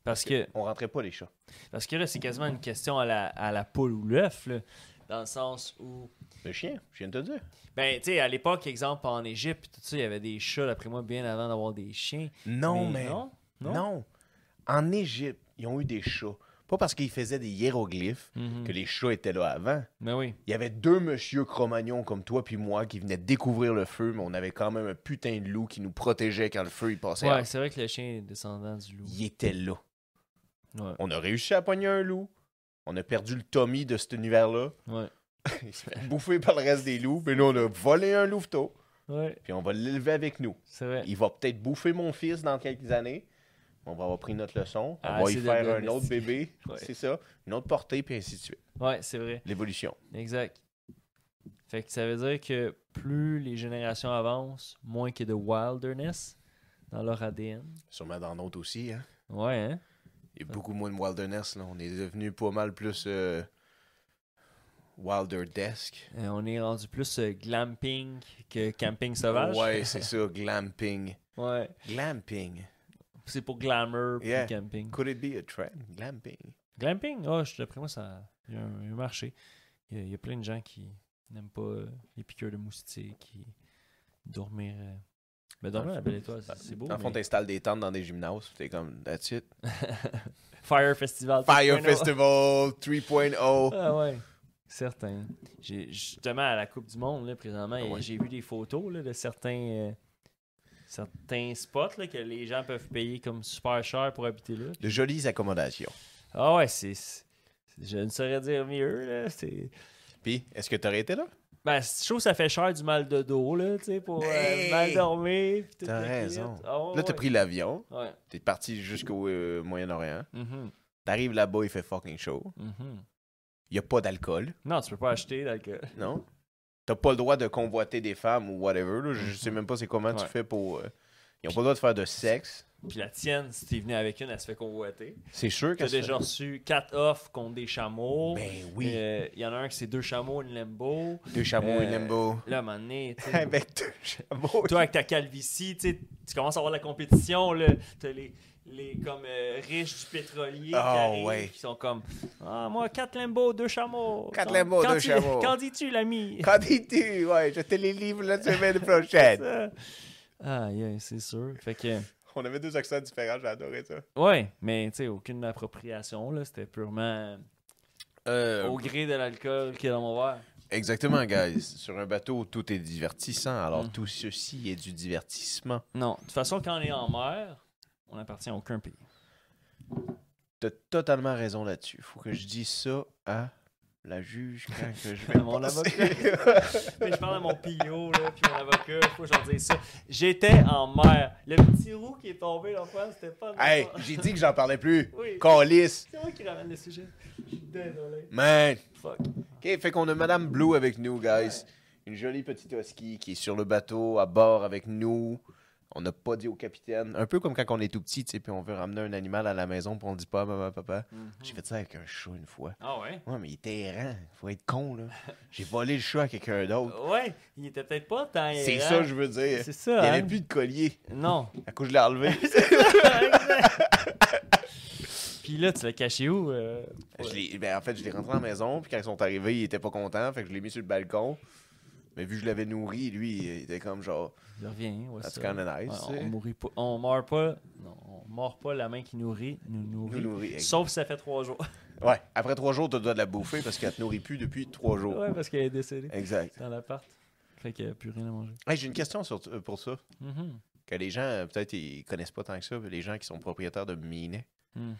Parce que On rentrait pas les chats. là, c'est quasiment une question à la poule ou l'œuf, là, dans le sens où... Le chien, je viens de te dire. Ben, tu sais, à l'époque, exemple, en Égypte, tout ça, il y avait des chats, d'après moi, bien avant d'avoir des chiens. Non, mais Non? non. En Égypte, ils ont eu des chats. Pas parce qu'ils faisaient des hiéroglyphes que les chats étaient là avant. Ben oui. Il y avait deux monsieur Cro-Magnon comme toi puis moi qui venaient découvrir le feu, mais on avait quand même un putain de loup qui nous protégeait quand le feu il passait. Ouais, c'est vrai que le chien est descendant du loup. Il était là. Ouais. On a réussi à pogner un loup. On a perdu le Tommy de cet univers-là. Ouais. Il s'est fait bouffer par le reste des loups. Mais nous, on a volé un louveteau. Ouais, Puis on va l'élever avec nous. c'est vrai. Il va peut-être bouffer mon fils dans quelques années. On va avoir pris notre leçon. On va y c'est faire de un autre bébé. Ouais. C'est ça. Une autre portée, puis ainsi de suite. Ouais, c'est vrai. L'évolution. Exact. Fait que ça veut dire que plus les générations avancent, moins qu'il y a de wilderness dans leur ADN. Sûrement dans notre aussi. Hein? Ouais, hein? Il y a beaucoup moins de wilderness. Là. On est devenu pas mal plus wilder-desque. On est rendu plus glamping que camping sauvage. Ouais, c'est ça. Glamping. Ouais. Glamping. C'est pour glamour puis Yeah. camping. Could it be a trend? Glamping. Glamping, d'après moi, ça il y a un marché. Il y a plein de gens qui n'aiment pas les piqûres de moustiques, qui dormir. Mais dormir à la belle étoile, c'est beau. En fond, mais- t'installes des tentes dans des gymnases. T'es comme, that's it. Fire Festival. Fire 3.0. Festival 3.0. Ah ouais, certain. Justement, à la Coupe du Monde, là, présentement, Ah ouais. j'ai vu des photos là, de certains spots là, que les gens peuvent payer comme super cher pour habiter là. De jolies accommodations. Ah ouais, je ne saurais dire mieux. Là. Puis, est-ce que t'aurais été là? Ben, je trouve que ça fait cher du mal de dos, là, tu sais, pour Hey! mal dormir. Puis toute T'as la raison. kit. Ah, ouais, Là, t'as ouais. pris l'avion. Ouais. T'es parti jusqu'au Moyen-Orient. Mhm. T'arrives là-bas, il fait fucking chaud. Mhm. Il y a pas d'alcool, Non, tu peux pas acheter d'alcool. non? T'as pas le droit de convoiter des femmes ou whatever. Là. Je sais même pas c'est comment tu Ouais. fais pour... Ils ont pas le droit de faire de sexe. Puis la tienne, si t'es venu avec une, elle se fait convoiter. C'est sûr T'as que déjà reçu 4 offres contre des chameaux. Ben oui. Il y en a un qui c'est 2 chameaux, une Lambo. 2 chameaux et Lambo. Là, à un moment donné, tu sais, Avec 2 chameaux. toi, avec ta calvitie, tu sais, tu commences à avoir la compétition. Là. T'as les comme riches du pétrolier qui arrivent, ouais. qui sont comme moi, 4 Lambo, 2 chameaux. 4 Lambo, 2 chameaux. Qu'en dis-tu, l'ami? Quand dis-tu? Ouais, je te les livre la semaine prochaine. Ah, yeah, c'est sûr. Fait que, On avait 2 accents différents, j'ai adoré ça. ouais, mais tu sais, aucune appropriation, là. C'était purement au gré de l'alcool qui est dans mon verre. Exactement, guys. Sur un bateau, tout est divertissant. Alors, tout ceci est du divertissement. Non, de toute façon, quand on est en mer, on n'appartient à aucun pays. T'as totalement raison là-dessus. Faut que je dise ça à la juge quand que je vais Mon passer. Mais je parle à mon PO, là, puis mon avocat, faut que je leur dise ça. J'étais en mer. Le petit roux qui est tombé l'enfant, c'était pas de Hey, ma- j'ai dit que j'en parlais plus. Oui. Calice. C'est moi qui ramène le sujet. Je suis désolé. Man. Fuck. OK, fait qu'on a Madame Blue avec nous, guys. Une jolie petite husky qui est sur le bateau, à bord avec nous. On n'a pas dit au capitaine. Un peu comme quand on est tout petit, tu sais, puis on veut ramener un animal à la maison, puis on le dit pas à maman, papa. J'ai fait ça avec un chat une fois. Ah ouais? Ouais, mais il était errant. Faut être con, là. J'ai volé le chat à quelqu'un d'autre. Ouais, il était peut-être pas tant C'est errant. ça, je veux dire. C'est ça, Il n'y avait hein? plus de collier. Non. À cause je l'ai enlevé. Puis là, tu l'as caché où? En fait, je l'ai rentré à la maison, puis quand ils sont arrivés, il était pas content, fait que je l'ai mis sur le balcon. Mais vu que je l'avais nourri, lui, il était comme genre, Il revient, ouais, that's ça. kinda nice, Ouais, tu sais. on mourit pas. On meurt pas. Non, on mord pas la main qui nourrit, nous nourrit. Nous nourrit, exact. Sauf si ça fait 3 jours. Ouais, après 3 jours, tu dois de la bouffer parce qu'elle te nourrit plus depuis 3 jours. Ouais, parce qu'elle est décédée Exact. dans l'appart. Fait qu'il n'y a plus rien à manger. Hey, j'ai une question pour ça. Mhm. Que les gens, peut-être, ils connaissent pas tant que ça, les gens qui sont propriétaires de minets. Mhm.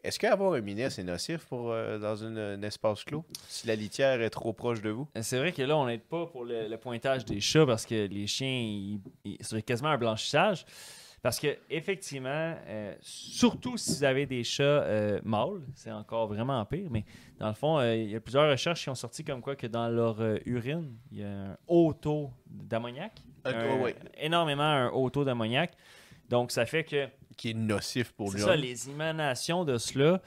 Est-ce qu'avoir un minet, c'est nocif pour dans un espace clos? Si la litière est trop proche de vous? C'est vrai que là, on n'aide pas pour le pointage des chats parce que les chiens, c'est quasiment un blanchissage. Parce que effectivement, surtout si vous avez des chats mâles, c'est encore vraiment pire. Mais dans le fond, il y a plusieurs recherches qui ont sorti comme quoi que dans leur urine, il y a un haut taux d'ammoniac. Oui. Énormément un haut taux d'ammoniac. Donc, ça fait que Qui est nocif pour c'est l'homme. ça, les émanations de cela,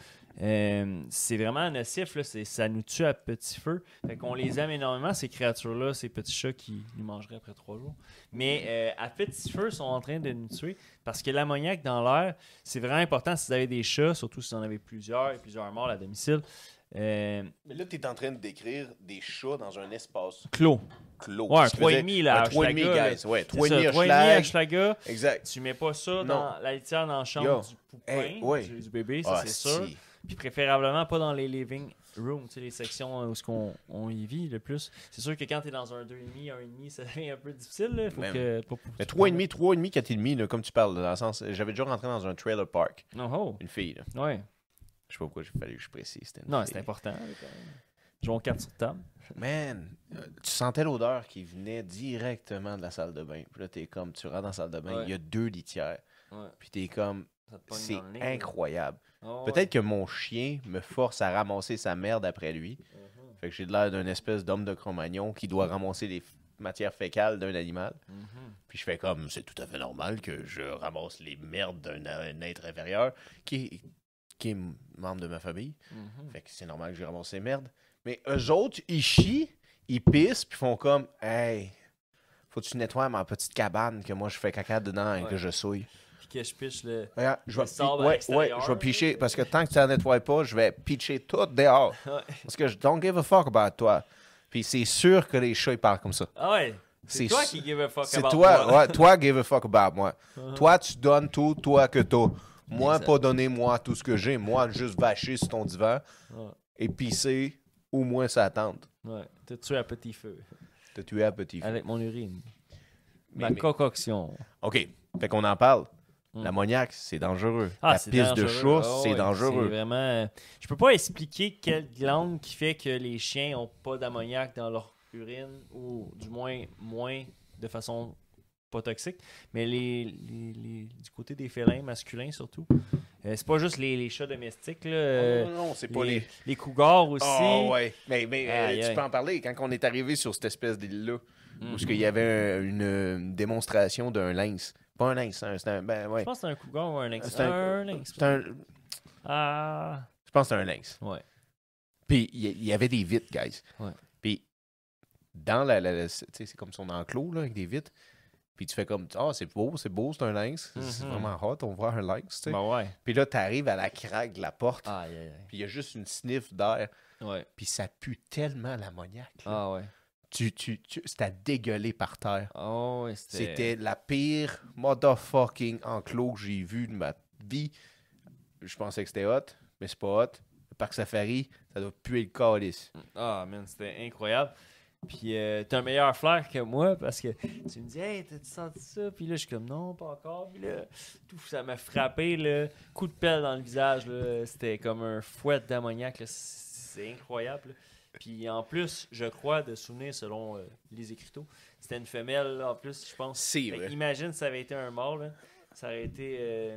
c'est vraiment nocif. Là, ça nous tue à petit feu. Fait qu'on les aime énormément, ces créatures-là, ces petits chats qui nous mangeraient après 3 jours. Mais à petit feu, ils sont en train de nous tuer parce que l'ammoniac dans l'air, c'est vraiment important si vous avez des chats, surtout si vous en avez plusieurs et plusieurs morts à domicile. Mais là, tu es en train de décrire des chats dans un espace Clos. clos. Ouais, un Ce qui faisait- 3,5 là, un à 3,5, Hochelaga, guys. Ouais, C'est 3,5 ça, 3,5 Hochelaga. Hochelaga. Exact. Tu mets pas ça Non. dans la litière dans la chambre Yo. du poupin, Hey, ouais. du bébé, ça Ah, c'est sûr. si. Puis préférablement pas dans les living rooms, tu sais, les sections où on y vit le plus. C'est sûr que quand tu es dans un 2,5, 1,5, ça devient un peu difficile. Là. Faut Même. que, Mais 3,5, 4,5, là, comme tu parles, là, dans le sens, j'avais déjà rentré dans un trailer park. Oh, Une fille, là. oh. Ouais. Je sais pas pourquoi il fallait que je précise. C'était une Non, fille. c'est important. Là, quand même. Jouons 4 sur table. Man, tu sentais l'odeur qui venait directement de la salle de bain. Puis là, t'es comme, tu rentres dans la salle de bain, Ouais. il y a 2 litières. Ouais. Puis t'es comme, Ça te pogne c'est dans le nez, là. incroyable. Oh, Peut-être que mon chien me force à ramasser sa merde après lui. Fait que j'ai l'air d'un espèce d'homme de Cro-Magnon qui doit ramasser les matières fécales d'un animal. Puis je fais comme, c'est tout à fait normal que je ramasse les merdes d'un être inférieur qui est membre de ma famille. Fait que c'est normal que je ramasse ces merdes. Mais eux autres, ils chient, ils pissent, puis font comme, hey, faut que tu nettoies ma petite cabane que moi je fais caca dedans et Ouais. que je souille. Puis que je piche le. Regarde, je vais Le sable à ouais, l'extérieur. je vais picher parce que tant que tu ne nettoies pas, je vais pitcher tout dehors. Ouais. Parce que je don't give a fuck about toi. Puis c'est sûr que les chats ils parlent comme ça. Ah ouais. C'est C'est toi su- qui give a fuck C'est about toi, moi. ouais, toi give a fuck about moi. Toi tu donnes tout, toi que t'as. Moi Exact. pas donner moi tout ce que j'ai, moi juste vacher sur ton divan Ouais. et pisser ou moins sa tente. Ouais. T'as tué à petit feu. T'as tué à petit feu. Avec mon urine. Mais- Ma mais- concoction. OK, fait qu'on en parle. L'ammoniaque, c'est dangereux. Ah, la c'est pisse de dangereux. chat, Ah c'est ouais, dangereux. C'est vraiment... Je peux pas expliquer quelle glande qui fait que les chiens ont pas d'ammoniaque dans leur urine, ou du moins de façon pas toxique. Mais du côté des félins masculins surtout, c'est pas juste les chats domestiques. Là, non, c'est pas les... les cougars aussi. Oh, ouais. Mais Aïe, tu aïe. peux en parler. Quand on est arrivé sur cette espèce d'île-là, où Mhm. il y avait une démonstration d'un lynx. Pas un lynx, c'était un... Ben, ouais. Je pense que c'est un cougar ou un lynx. C'est un lynx. C'est un... Ah. Je pense que c'est un lynx. Ouais. Puis il y avait des vitres, guys. Ouais. Puis dans tu sais, c'est comme son enclos là, avec des vitres. Puis tu fais comme, c'est beau, c'est un lynx. C'est Mhm. vraiment hot, on voit un lynx, tu sais. Ben ouais. Puis là, t'arrives à la craque de la porte. Aïe, aïe, aïe. Puis il y a juste une sniff d'air. Ouais. Puis ça pue tellement l'ammoniaque. là. Ah ouais. C'était à dégueuler par terre. Ah ouais, C'était la pire motherfucking enclos que j'ai vu de ma vie. Je pensais que c'était hot, mais c'est pas hot. Le parc safari, ça doit puer le calice. Ah, man, c'était incroyable. Puis t'as un meilleur flair que moi parce que tu me dis, hey, t'as-tu senti ça? Puis là, je suis comme, non, pas encore. Puis là, tout ça m'a frappé, là. Coup de pelle dans le visage, là. C'était comme un fouet d'ammoniaque, là. C'est incroyable, là. Puis en plus, je crois, de souvenir selon les écriteaux, c'était une femelle, là, en plus, je pense. C'est Fait vrai. imagine si ça avait été un mâle, là. Ça aurait été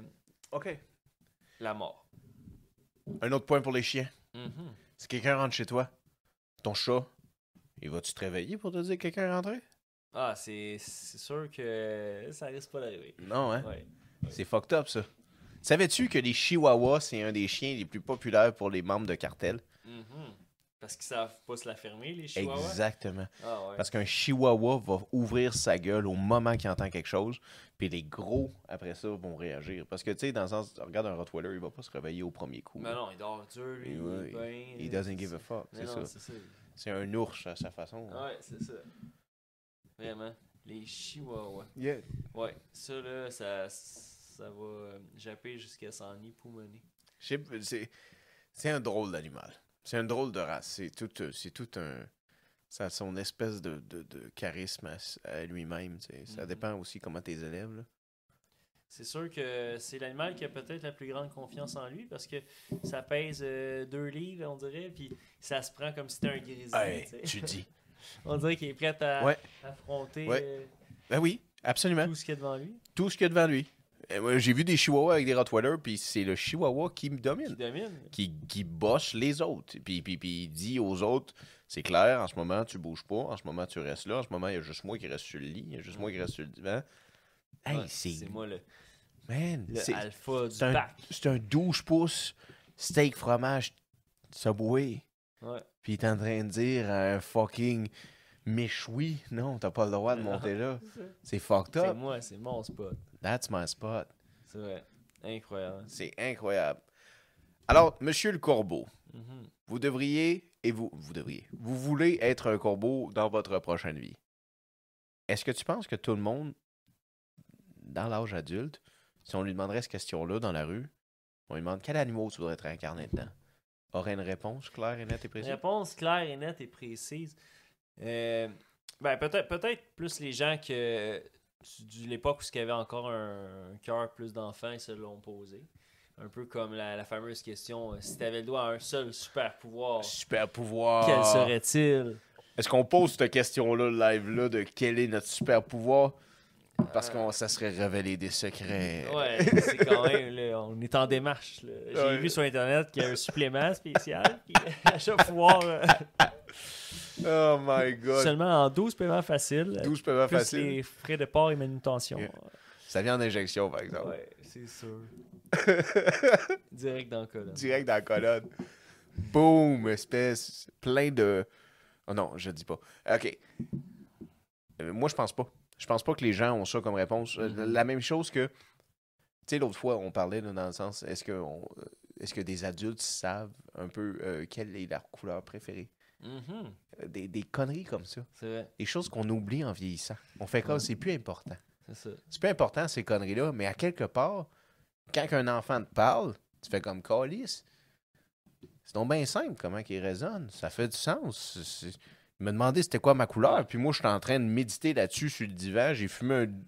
OK. la mort. Un autre point pour les chiens. Mhm. Si quelqu'un rentre chez toi, ton chat, il va-tu te réveiller pour te dire que quelqu'un est rentré? Ah, c'est sûr que ça risque pas d'arriver. Non, hein? Ouais. C'est fucked up, ça. Savais-tu que les chihuahuas, c'est un des chiens les plus populaires pour les membres de cartel? Mhm. Parce qu'ils savent pas se la fermer, les chihuahuas. Exactement. Ah ouais. Parce qu'un chihuahua va ouvrir sa gueule au moment qu'il entend quelque chose, puis les gros, après ça, vont réagir. Parce que, tu sais, dans le sens, regarde un Rottweiler, il va pas se réveiller au premier coup. Mais non, il dort dur, lui. Il doesn't give a fuck, c'est ça. C'est ça. C'est un ours à sa façon. Ouais, c'est ça. Vraiment. Les chihuahuas. Yeah. Ouais, ça là, ça va japper jusqu'à s'en époumoner. C'est un drôle d'animal. C'est un drôle de race. C'est tout un... Ça a son espèce de charisme à lui-même. Tu sais. Ça dépend aussi comment tes élèves. Là. C'est sûr que c'est l'animal qui a peut-être la plus grande confiance en lui parce que ça pèse 2 livres, on dirait, puis ça se prend comme si c'était un grizzly. Hey, tu sais. tu dis. On dirait qu'il est prêt à Ouais. affronter Ouais. Ben oui, absolument. tout ce qu'il y a devant lui. Tout ce qu'il y a devant lui. Moi, j'ai vu des chihuahuas avec des Rottweilers, puis c'est le chihuahua qui me Qui domine. domine. Qui bosse les autres. Puis il dit aux autres, c'est clair, en ce moment, tu bouges pas. En ce moment, tu restes là. En ce moment, il y a juste moi qui reste sur le lit. Il y a juste moi qui reste sur le divan. Hey, Ouais, c'est... moi Man, le alpha du c'est un, pack. c'est un 12 pouces steak fromage Subway. Ouais. Puis il est en train de dire à un fucking méchoui, non, t'as pas le droit de monter là. C'est fucked C'est up. moi, c'est mon spot. That's my spot. C'est vrai. Incroyable. C'est incroyable. Alors, Monsieur le Corbeau, Mhm. vous devriez, vous voulez être un corbeau dans votre prochaine vie. Est-ce que tu penses que tout le monde, dans l'âge adulte, si on lui demanderait cette question-là dans la rue, on lui demande quel animal tu voudrais être incarné dedans, aurait une réponse claire et nette et précise? Réponse claire et nette et précise. Ben peut-être plus les gens que de l'époque où il y avait encore un cœur plus d'enfants, ils se l'ont posé. Un peu comme la fameuse question, si tu avais le droit à un seul super pouvoir, Super pouvoir. quel serait-il? Est-ce qu'on pose cette question-là, live-là, de quel est notre super pouvoir? Parce que ça serait révéler des secrets. Ouais, c'est quand même, là, on est en démarche. Là. J'ai Ouais. vu sur Internet qu'il y a un supplément spécial. Puis, je vais pouvoir Oh my God. seulement en 12 paiements faciles. 12 paiements plus faciles. les frais de port et manutention. Yeah. Ça vient en injection, par exemple. Ouais, c'est sûr. Direct dans le colonne. Direct dans la colonne. Boum, espèce. Plein de... Oh non, je dis pas. OK. Moi, je pense pas. Je pense pas que les gens ont ça comme réponse. La même chose que... Tu sais, l'autre fois, on parlait là, dans le sens, est-ce que des adultes savent un peu quelle est leur couleur préférée? Mhm. Des conneries comme ça. C'est vrai, Des choses qu'on oublie en vieillissant. On fait comme, c'est plus important. c'est ça. C'est plus important, ces conneries-là, mais à quelque part, quand un enfant te parle, tu fais comme calice. C'est donc bien simple comment il résonne. Ça fait du sens. Il m'a demandé c'était quoi ma couleur, puis moi, je suis en train de méditer là-dessus sur le divan. J'ai fumé une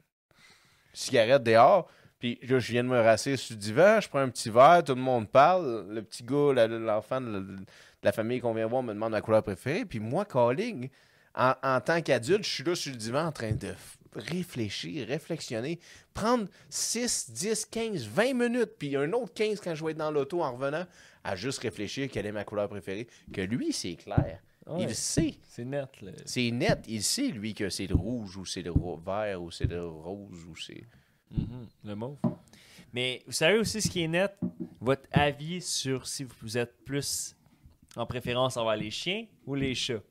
cigarette dehors, Puis là, je viens de me rasseoir sur le divan, je prends un petit verre, tout le monde parle. Le petit gars, l'enfant de la famille qu'on vient voir me demande ma couleur préférée. Puis moi, calling, en tant qu'adulte, je suis là sur le divan en train de réfléchir, réflexionner, prendre 6, 10, 15, 20 minutes, puis un autre 15 quand je vais être dans l'auto en revenant, à juste réfléchir quelle est ma couleur préférée. Que lui, c'est clair. Ouais, Il sait. c'est net. Là. C'est net. Il sait, lui, que c'est le rouge ou c'est le vert ou c'est le rose ou c'est... Le mauve. Mais vous savez aussi ce qui est net? Votre avis sur si vous êtes plus en préférence envers les chiens ou les chats.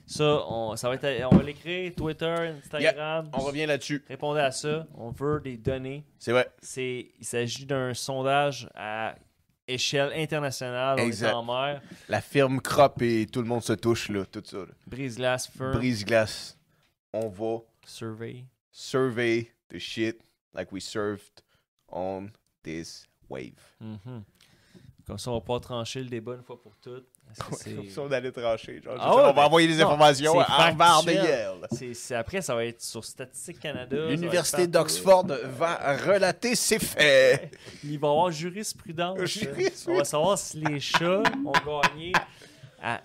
Ça, on va l'écrire, Twitter, Instagram. On revient là-dessus. Répondez à ça. On veut des données. C'est vrai. Il s'agit d'un sondage à échelle internationale. Exact. On est en mer. La firme Crop et tout le monde se touche, là, tout ça. Là. Brise-glace, firm. Brise-glace. On va survey the shit like we surfed on this wave. Comme ça, on va pas trancher le débat une fois pour toutes. Comme ça, on allait trancher. Genre, on va envoyer des informations à barre de gueule. Après, ça va être sur Statistique Canada. L'Université d'Oxford va relater ses faits. Il va y avoir jurisprudence. On va savoir si les chats ont gagné.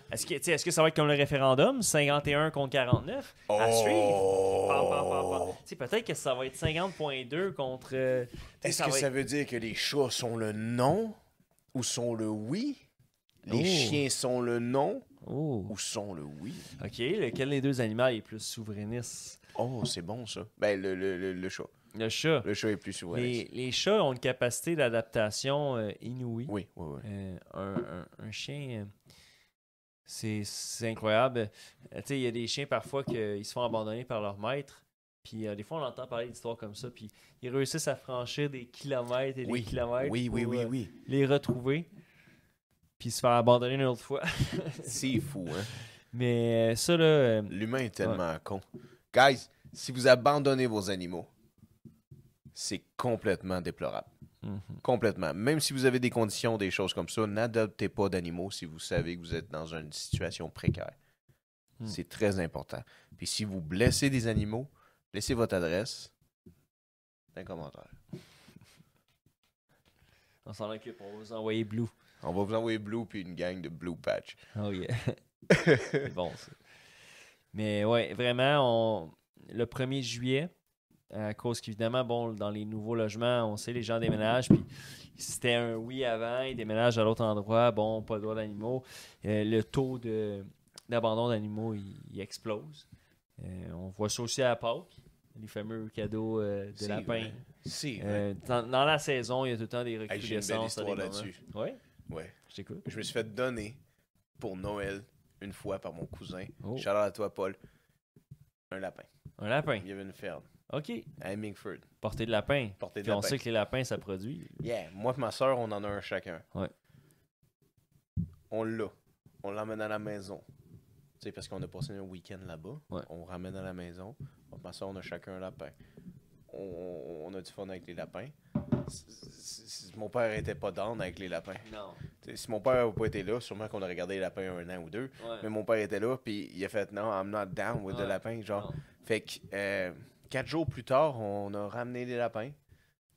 Est-ce que ça va être comme le référendum, 51 contre 49, à suivre? Peut-être que ça va être 50.2 contre... Est-ce que ça veut dire que les chats sont le non ou sont le oui? Les chiens sont le non ou sont le oui? OK, lequel des deux animaux est plus souverainiste? Oh, c'est bon ça. Ben, le chat. Le chat. Le chat est plus souverainiste. Les chats ont une capacité d'adaptation inouïe. Oui. Un chien... C'est incroyable. Il y a des chiens parfois qui se font abandonner par leur maître. Puis des fois, on entend parler d'histoires comme ça. Puis ils réussissent à franchir des kilomètres et des kilomètres pour les retrouver. Puis se faire abandonner une autre fois. C'est fou, hein? Mais ça, là... L'humain est tellement con. Guys, si vous abandonnez vos animaux, c'est complètement déplorable. Complètement. Même si vous avez des conditions, des choses comme ça, n'adoptez pas d'animaux si vous savez que vous êtes dans une situation précaire. C'est très important. Puis si vous blessez des animaux, laissez votre adresse dans les commentaires. On s'en occupe, on va vous envoyer Blue. On va vous envoyer Blue puis une gang de Blue Patch. Oh yeah. C'est bon ça. Mais ouais, vraiment, le 1er juillet, à cause qu'évidemment, bon, dans les nouveaux logements, on sait, les gens déménagent, puis c'était un oui avant, ils déménagent à l'autre endroit, bon, pas de droit d'animaux. Le taux d'abandon d'animaux, il explose. On voit ça aussi à Pâques, les fameux cadeaux de lapin. C'est dans la saison, il y a tout le temps des recrudescences. J'ai une belle histoire là-dessus. Oui? Ouais. Je t'écoute. Je me suis fait donner pour Noël une fois par mon cousin. Shout out à toi, Paul. Un lapin. Un lapin? Il y avait une ferme. OK. À Hemingford. Portée de lapin. Puis on sait que les lapins, ça produit. Yeah. Moi et ma soeur, on en a un chacun. Ouais. On l'a. On l'emmène à la maison. Tu sais, parce qu'on a passé un week-end là-bas. Ouais. On ramène à la maison. Moi et ma soeur, on a chacun un lapin. On a du fun avec les lapins. Mon père était pas down avec les lapins. Non. T'sais, si mon père n'avait pas été là, sûrement qu'on aurait regardé les lapins 1 an ou 2. Ouais. Mais mon père était là, puis il a fait non, I'm not down with the lapin. Genre. Fait que 4 jours plus tard, on a ramené les lapins.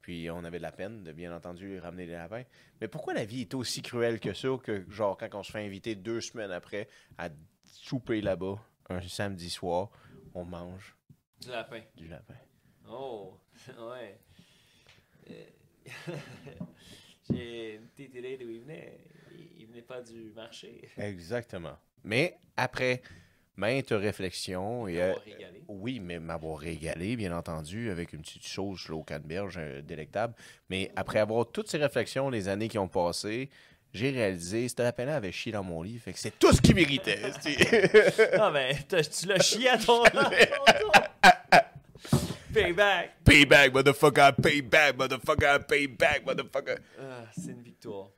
Puis on avait de la peine de, bien entendu, ramener les lapins. Mais pourquoi la vie est aussi cruelle que ça, que genre quand on se fait inviter 2 semaines après à souper là-bas, un samedi soir, on mange du lapin. Du lapin. Oh, ouais. J'ai une petite idée d'où il venait. Il venait pas du marché. Exactement. Mais après maintes réflexions et régalé. Oui, mais m'avoir régalé, bien entendu, avec une petite sauce au canneberge délectable. Mais après avoir toutes ces réflexions, les années qui ont passé, j'ai réalisé, ce lapin-là avait chié dans mon lit, fait que c'est tout ce qu'il méritait. Non, mais tu l'as chié à ton Payback! Payback, motherfucker! Payback, motherfucker! Payback, motherfucker! C'est une victoire.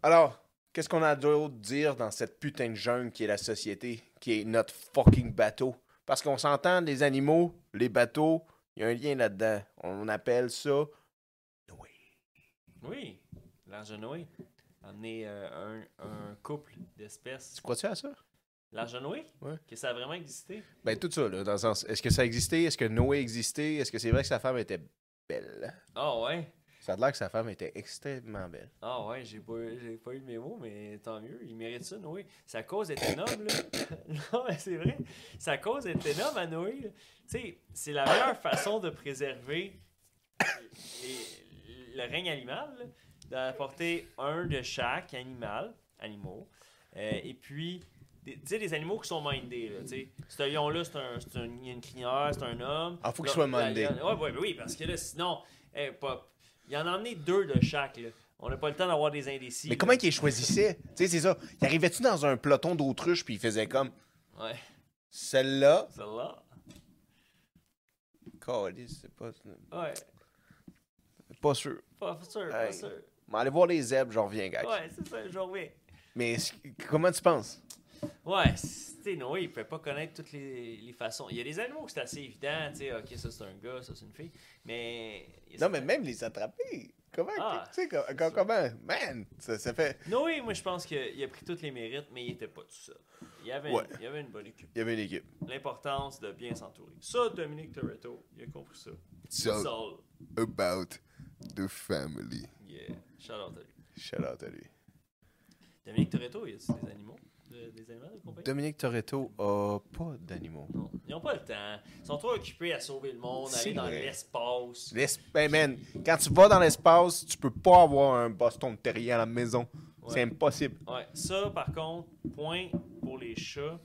Alors, qu'est-ce qu'on a d'autre à dire dans cette putain de jungle qui est la société, qui est notre fucking bateau? Parce qu'on s'entend, les animaux, les bateaux, il y a un lien là-dedans. On appelle ça Noé. Oui, l'ange de Noé. Amener un couple d'espèces. Tu crois-tu à ça? L'arche de Noé? Ouais. Que ça a vraiment existé? Ben, tout ça, là, dans le sens, est-ce que ça existait? Est-ce que Noé existait? Est-ce que c'est vrai que sa femme était belle? Ah ouais? Ça a l'air que sa femme était extrêmement belle. Ah ouais, j'ai pas eu de mémo, mais tant mieux. Il mérite ça, Noé. Sa cause est énorme, là. Non, mais c'est vrai. Sa cause est énorme à Noé, là. Tu sais, c'est la meilleure façon de préserver le règne animal, là, d'apporter un de chaque animaux. Et puis, tu sais, des animaux qui sont mindés, là, tu sais. Ce lion-là, il y a une crinière, c'est un homme. Ah, faut qu'il soit mindé. Oui, parce que là, sinon, il en a emmené 2 de chaque, là. On n'a pas le temps d'avoir des indécis. Mais là. comment il choisissait? Tu sais, c'est ça. Il arrivait-tu dans un peloton d'autruches puis il faisait comme Ouais. celle-là? Celle-là. Câlisse, c'est pas. Ouais. Pas sûr. Pas sûr, Hey. pas sûr. Mais allez voir les zèbres, j'en reviens, gars. Ouais, c'est ça, je reviens. Mais comment tu penses? Ouais, tu sais, Noé, il peut pas connaître toutes les façons. Il y a des animaux que c'est assez évident, tu sais, ok, ça c'est un gars, ça c'est une fille. Mais. Non, mais même les attraper. Comment? Ah, Tu sais, comment? Man, ça fait. Noé, moi je pense qu'il a pris tous les mérites, mais il était pas tout seul. Il y avait une bonne équipe. Il y avait une équipe. L'importance de bien s'entourer. Ça, Dominique Toretto, il a compris ça. It's all Sol. about the family. Yeah, shout out à lui. Shout out à lui. Dominique Toretto, y a-tu des animaux? Des animaux de compagnie? Dominique Toretto a pas d'animaux. Non. Ils n'ont pas le temps. Ils sont trop occupés à sauver le monde, C'est aller dans vrai. l'espace. Ben, man, quand tu vas dans l'espace, tu peux pas avoir un Boston Terrier à la maison. Ouais. C'est impossible. Ouais, ça par contre, point pour les chats.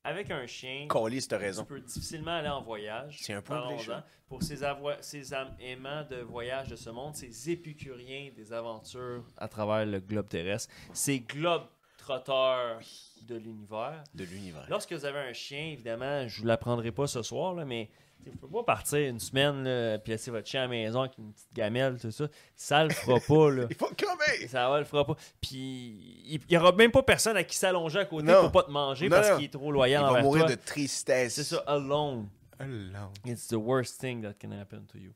Avec un chien, Caliste, t'as tu raison. peux difficilement aller en voyage. C'est un point pour les Parlons-en. chats. Pour ces aimants de voyage de ce monde, ces épicuriens des aventures à travers le globe terrestre, ces globe-trotteurs de l'univers. De l'univers. Lorsque vous avez un chien, évidemment, je vous l'apprendrai pas ce soir, là, mais vous ne pouvez pas partir une semaine là, puis laisser votre chien à la maison avec une petite gamelle, tout ça. Ça le fera pas. Là. Il faut crever! Ça va, le fera pas. Puis il y aura même pas personne à qui s'allonger à côté Non. pour pas te manger Non, parce non. qu'il est trop Il loyal va envers mourir toi. de tristesse. C'est ça, alone. Alone. It's the worst thing that can happen to you.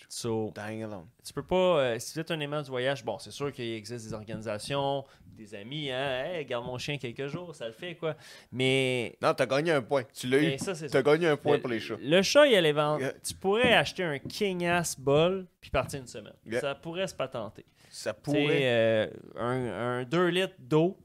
So, Dying alone. tu peux pas, si vous êtes un aimant du voyage, bon, c'est sûr qu'il existe des organisations, des amis, hein, hey, garde mon chien quelques jours, ça le fait, quoi. Mais, Non, t'as gagné un point. Tu l'as eu. mais ça, c'est T'as ça. gagné un point pour les chats. Le chat, il allait vendre. Yeah. Tu pourrais acheter un king-ass bol puis partir une semaine. Yeah. Ça pourrait se patenter. Ça Tu sais, pourrait. un 2 litres d'eau,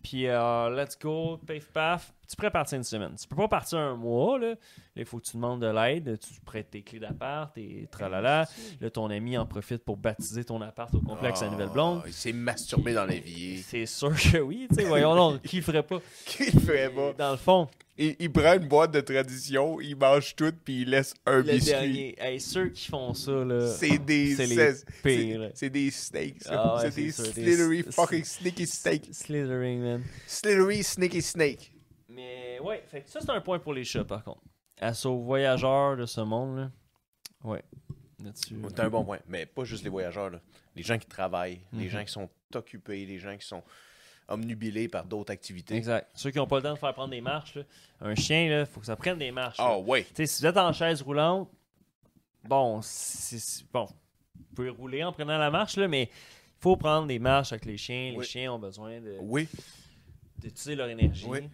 puis let's go, paf paf. Tu pourrais partir une semaine. Tu peux pas partir un mois, là. Là, il faut que tu demandes de l'aide. Tu prêtes tes clés d'appart et tralala. Là, ton ami en profite pour baptiser ton appart au complexe à Nouvelle-Blonde. Il s'est masturbé dans l'évier. C'est sûr que oui, tu sais, voyons donc, qui le ferait pas? Qui le ferait pas? Dans le fond, Il prend une boîte de tradition, il mange tout, puis il laisse un le biscuit. dernier. Hey, ceux qui font ça, là, C'est des... c'est les pires, là. C'est des snakes, ça. Ah ouais, c'est des c'est sûr, slithery des- fucking sneaky snakes. Slithering, man. Slithery sneaky snake. Mais ouais, fait que ça c'est un point pour les chats par contre. Asso voyageurs de ce monde là. Ouais. Là-dessus. C'est un bon point. Mais pas juste les voyageurs, là. Les gens qui travaillent, les Mhm. gens qui sont occupés, les gens qui sont omnubilés par d'autres activités. Exact. Ceux qui n'ont pas le temps de faire prendre des marches là. Un chien là, faut que ça prenne des marches. Ah là. ouais. Tu sais, si vous êtes en chaise roulante, bon, bon, vous pouvez rouler en prenant la marche là, mais il faut prendre des marches avec les chiens. Les Oui. chiens ont besoin Oui. d'utiliser leur énergie. Oui.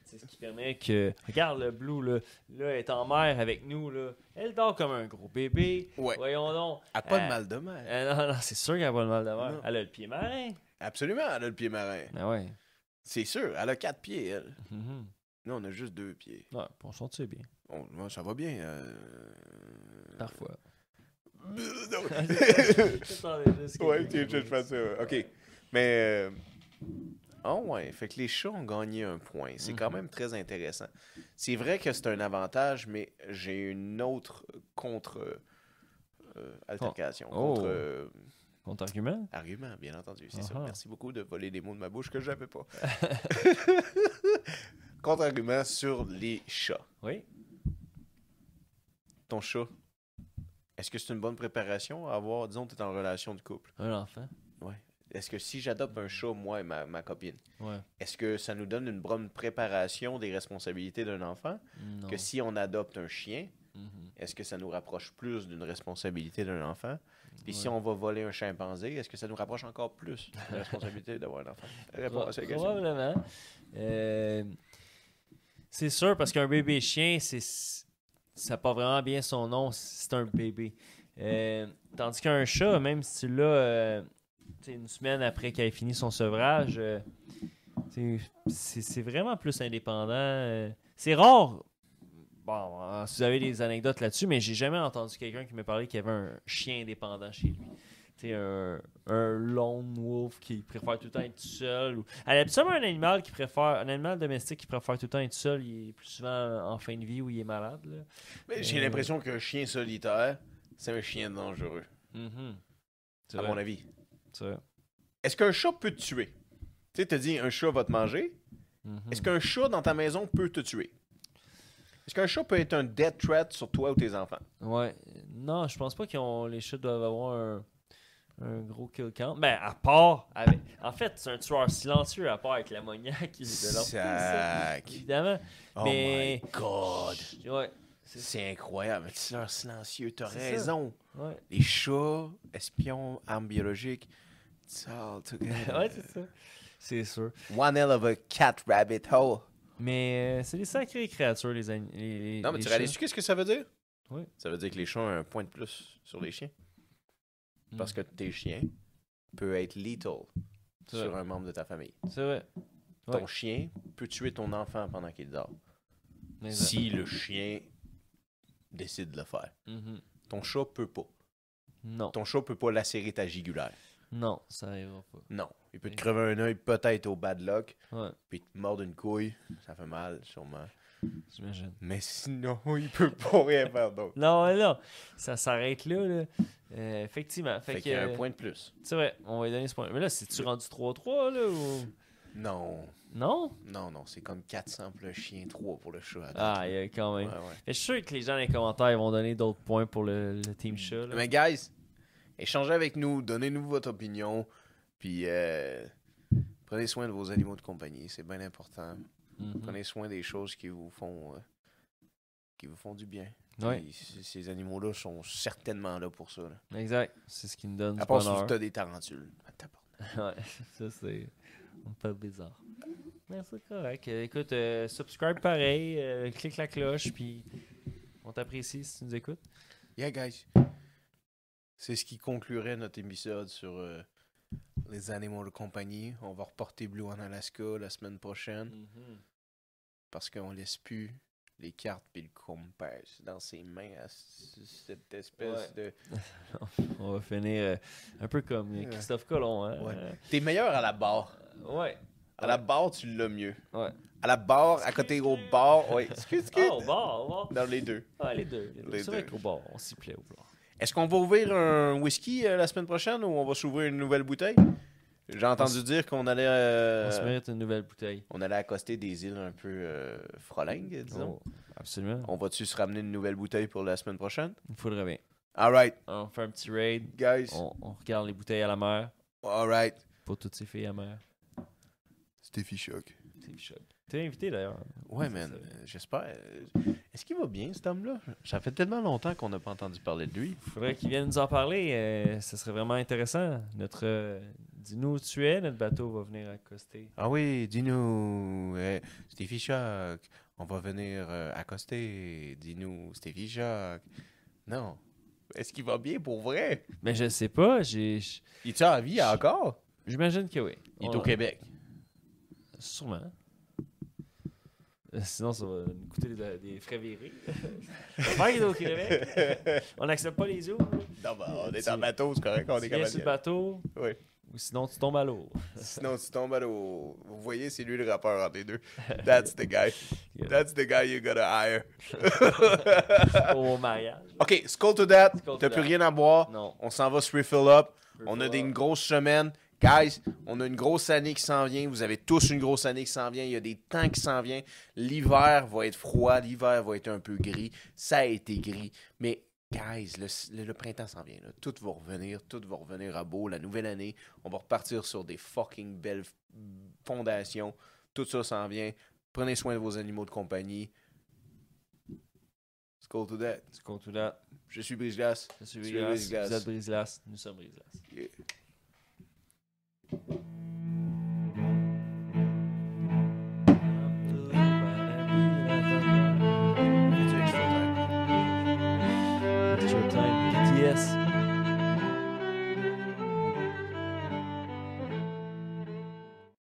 C'est ce qui permet que. Regarde le Blue, là, elle est en mer avec nous. Là. Elle dort comme un gros bébé. Ouais. Voyons donc. Elle a pas de mal de mer. Non, c'est sûr qu'elle a pas le mal de mer. Non. Elle a le pied marin. Absolument, elle a le pied marin. Ah ouais. C'est sûr, elle a 4 pieds, elle. Mhm. Nous, on a juste 2 pieds. Ouais, on s'en tire bien. Ouais, ça va bien. Parfois. Non. Attendez, juste Ouais, quelques je fais ça. OK. Mais... Oh ouais, fait que les chats ont gagné un point. C'est quand même très intéressant. C'est vrai que c'est un avantage, mais j'ai une autre contre-altercation. Oh. Contre... Contre-argument? Argument, bien entendu, c'est ça. Uh-huh. Merci beaucoup de voler les mots de ma bouche que je n'avais pas. Contre-argument sur les chats. Oui. Ton chat, est-ce que c'est une bonne préparation à avoir, disons, tu es en relation de couple? Un enfant. Ouais. Est-ce que si j'adopte un chat, moi et ma copine, Ouais. est-ce que ça nous donne une bonne préparation des responsabilités d'un enfant? Non. Que si on adopte un chien, Mhm. est-ce que ça nous rapproche plus d'une responsabilité d'un enfant? Puis si Ouais. on va voler un chimpanzé, est-ce que ça nous rapproche encore plus de la responsabilité d'avoir un enfant? Réponds à cette question. Probablement. C'est sûr, parce qu'un bébé chien, ça n'a pas vraiment bien son nom, c'est un bébé. Tandis qu'un chat, même si tu l'as une semaine après qu'il ait fini son sevrage, c'est vraiment plus indépendant. C'est rare. Bon, si vous avez des anecdotes là-dessus, mais j'ai jamais entendu quelqu'un qui me parlait qu'il y avait un chien indépendant chez lui. Tu sais, un lone wolf qui préfère tout le temps être tout seul. Habituellement, un animal domestique qui préfère tout le temps être seul, il est plus souvent en fin de vie ou il est malade. Là. Mais j'ai l'impression qu'un chien solitaire, c'est un chien dangereux. C'est À vrai. mon avis. C'est vrai. Est-ce qu'un chat peut te tuer? Tu sais, t'as dit un chat va te manger. Est-ce qu'un chat dans ta maison peut te tuer? Est-ce qu'un chat peut être un death threat sur toi ou tes enfants? Ouais. Non, je pense pas les chats doivent avoir un gros kill count. Ben, à part avec. En fait, c'est un tueur silencieux, à part avec l'ammoniaque de leur fils, Sac. évidemment. Oh Mais. my God. Ouais. C'est incroyable. C'est leur silencieux. T'as C'est raison. Ouais. Les chats, espions, armes biologiques, it's all together. Ouais, c'est ça. C'est sûr. One hell of a cat rabbit hole. Mais c'est des sacrées créatures, les Non, mais les tu chats. réalises qu'est-ce que ça veut dire? Oui. Ça veut dire que les chats ont un point de plus sur les chiens. Parce que tes chiens peuvent être lethal C'est sur vrai. un membre de ta famille. C'est vrai. Ton Ouais. chien peut tuer ton enfant pendant qu'il dort. Exact. Si le chien décide de le faire. Mhm. Ton chat peut pas. Non. Ton chat peut pas lacérer ta jugulaire. Non, ça arrivera pas. Non. Il peut te crever un œil peut-être au bad luck, Ouais, puis te mordre une couille. Ça fait mal, sûrement. j'imagine. Mais sinon, il peut pas rien faire d'autre. Non, non. Ça s'arrête là. Effectivement. Fait qu'il y a un point de plus. C'est vrai, on va lui donner ce point. Mais là, c'est-tu rendu 3-3 là ou. Non. Non? Non, c'est comme 400 pour le chien, 3 pour le chat. à date. Ah, il y a quand même. Ouais. Mais je suis sûr que les gens dans les commentaires vont donner d'autres points pour le team chat. Là. Mais guys, échangez avec nous, donnez-nous votre opinion, puis prenez soin de vos animaux de compagnie, c'est bien important. Mhm. Prenez soin des choses qui vous font du bien. Ouais. Puis ces animaux-là sont certainement là pour ça. Là. Exact. C'est ce qui nous donne À du part si bonheur. tu as des tarentules. Ah, tabarnak. Ouais, ça c'est un peu bizarre. Mais c'est correct. Écoute, subscribe pareil, clique la cloche, puis on t'apprécie si tu nous écoutes. Yeah, guys. C'est ce qui conclurait notre épisode sur les animaux de compagnie. On va reporter Blue en Alaska la semaine prochaine parce qu'on laisse plus les cartes et le compass dans ses mains à cette espèce de... On va finir un peu comme Christophe Colomb. Hein? Ouais. T'es meilleur à la barre. Ouais. À la barre, tu l'as mieux. Ouais. À la barre, à côté au bar, oui. Ah, au bar, au bar. Dans les deux. Ah, les deux. Les C'est vrai deux. qu'au bar, on s'y plaît au bar. Est-ce qu'on va ouvrir un whisky la semaine prochaine ou on va s'ouvrir une nouvelle bouteille? J'ai entendu dire qu'on allait... On se mérite une nouvelle bouteille. on allait accoster des îles un peu frolingues, disons. Oh, absolument. On va-tu se ramener une nouvelle bouteille pour la semaine prochaine? Il faudrait bien. Alright, On fait un petit raid. guys. On regarde les bouteilles à la mer. Alright. Pour toutes ces filles à mer. Steffi Choc. C'est choc. T'es invité d'ailleurs. Ouais, man. J'espère. Est-ce qu'il va bien, cet homme-là? Ça fait tellement longtemps qu'on n'a pas entendu parler de lui. Faudrait qu'il vienne nous en parler. Ce serait vraiment intéressant. Dis-nous où tu es, notre bateau va venir accoster. Ah oui, dis-nous, Steffi Choc. On va venir accoster. Dis-nous, Steffi Choc. Non. Est-ce qu'il va bien pour vrai? Mais je sais pas. Il est en vie encore? J'imagine que oui. Il est au Québec. Sûrement. Sinon, ça va nous coûter des frais virés. J'espère qu'il est au Québec. On n'accepte pas les eaux. Non, ben, on est en bateau, c'est correct, on est Tu viens capable. sur le bateau, Oui. ou sinon tu tombes à l'eau. Sinon, tu tombes à l'eau. Vous voyez, c'est lui le rappeur entre les deux. That's the guy. That's the guy you gotta hire. Au mariage. OK, skull to that. Skull to T'as plus that. rien à boire. Non. On s'en va se refill up. On a Refill une up. grosse semaine. Guys, on a une grosse année qui s'en vient. Vous avez tous une grosse année qui s'en vient. Il y a des temps qui s'en viennent. L'hiver va être froid. L'hiver va être un peu gris. Ça a été gris. Mais, guys, le printemps s'en vient. Là. Tout va revenir. Tout va revenir à beau. La nouvelle année, on va repartir sur des fucking belles fondations. Tout ça s'en vient. Prenez soin de vos animaux de compagnie. Let's go to that. Let's go to that. Je suis Brise-Glace. Je suis Brise-Glace. Vous êtes Brise-Glace. Nous sommes Brise-Glace. Yeah. Extra time. BTS.